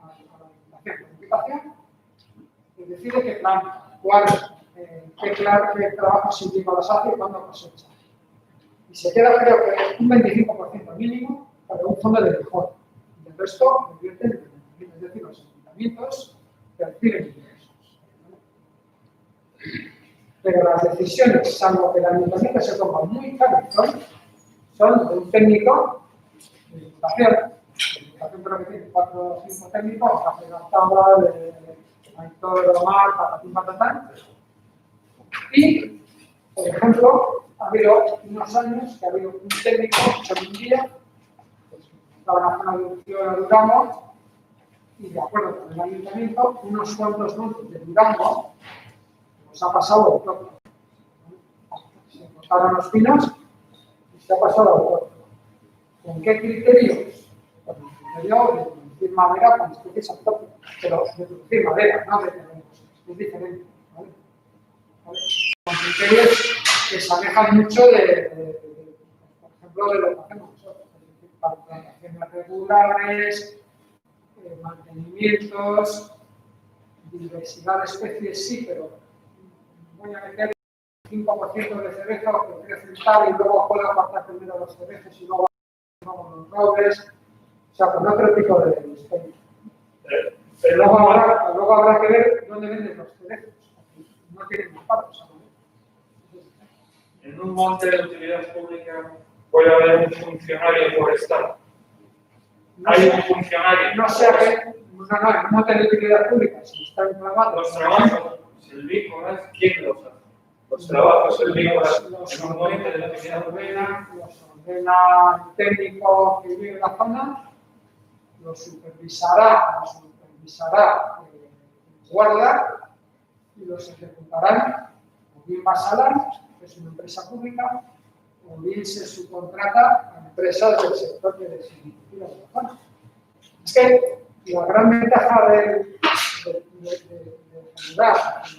Speaker 2: a la Diputación y decide qué plan, qué trabajos científicos hace y cuándo cosecha. Y se queda, creo que, un 25% mínimo para un fondo de mejora. Y el resto lo invierten en el ayuntamiento, es decir, los ayuntamientos perciben ingresos. Pero las decisiones, salvo que el ayuntamiento se ponga muy cabezón, son de un técnico de Diputación. La Diputación creo que tiene 4 o 5 técnicos, Rafael Gartabra, de Aitor Omar, Patatín Patatán. Y, por ejemplo, ha habido unos años que ha habido un técnico en un día, pues, estaba en la zona de Durango, y de acuerdo con el ayuntamiento, unos cuantos montes de Durango nos ha pasado el propio. Se cortaron los pinos y se ha pasado el propio. ¿Con qué criterios? Con el criterio de producir madera con especies autóctonas, pero de producir madera, no de terrenos, es diferente. ¿Vale? Con criterios que se alejan mucho por ejemplo, de lo que hacemos nosotros, es decir, para plantaciones regulares, mantenimientos, diversidad de especies sí, pero voy a meter 5% de cerezo que crece tal y luego puedo apartar primero los cerezos y luego los robles, o sea, con otro tipo de especies. Pero luego habrá que ver dónde venden los cerezos, no tienen mercados.
Speaker 4: En un monte de utilidad pública puede haber un funcionario forestal. Hay un funcionario.
Speaker 2: No sé en un monte de utilidad pública, si está enclavado.
Speaker 4: Los trabajos silvícolas, ¿quién los hace? Los trabajos silvícolas en un monte de utilidad pública.
Speaker 2: Los ordena el técnico que vive en la zona, los supervisará guarda y los ejecutarán o bien Basalar, que es una empresa pública, o bien se subcontrata a empresas del sector de desindustrialización de la zona. Es que La gran ventaja de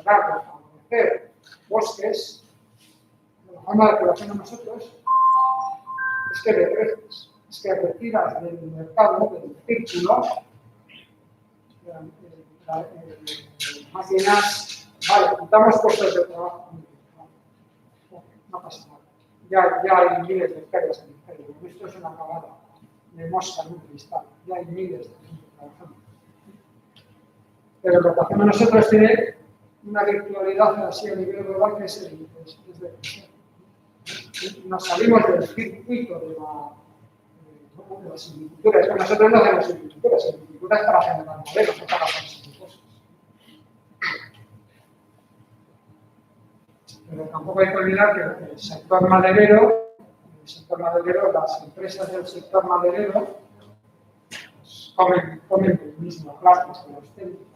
Speaker 2: favorecer bosques, de la forma de que lo hacemos nosotros, es que decreces, es que retiras del mercado, del círculo, máquinas, vale, quitamos puestos de trabajo, no pasa nada. Ya hay miles de hectáreas en el imperio, esto es una cagada de mosca en un cristal, ya hay miles de gente trabajando. Pero lo que hacemos nosotros tiene una virtualidad así a nivel global que es de crecer. Nos salimos del circuito de la silvicultura. Es que nosotros no hacemos silvicultura, silvicultura es para generar modelos, no para hacer cosas. Pero tampoco hay que olvidar que el sector maderero, las empresas del sector maderero, pues, comen el mismo plástico que los técnicos.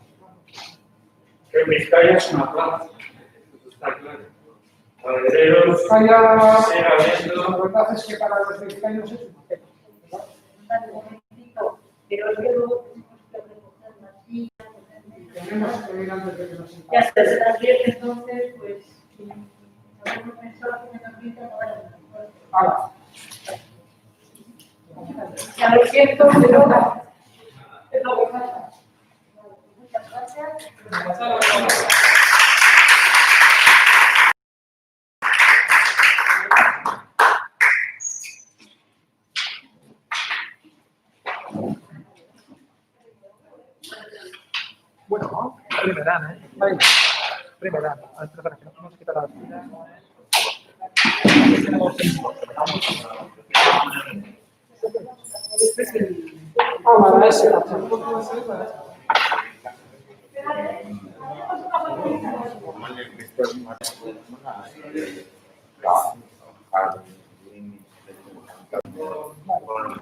Speaker 4: Que Vizcaya es una plaza, eso está claro. Madereros,
Speaker 2: Vizcaya,
Speaker 4: sigue habiendo.
Speaker 2: la verdad es que para los vizcaínos es una pena.
Speaker 8: Un momentito, pero luego tenemos que recoger las sillas.
Speaker 2: Tenemos que ir antes de que nos
Speaker 8: Ya se las 10, entonces, pues, habíamos pensado que menos 20 no era mejor.
Speaker 2: Hala.
Speaker 8: Ya lo siento, pero es lo que pasa. Muchas gracias.
Speaker 1: Bueno, primerán, ¿eh? Venga, primerán. A ver, espera, que no vamos a quitar las filas. Este es el...
Speaker 2: Para ese,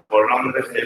Speaker 5: Por nombres de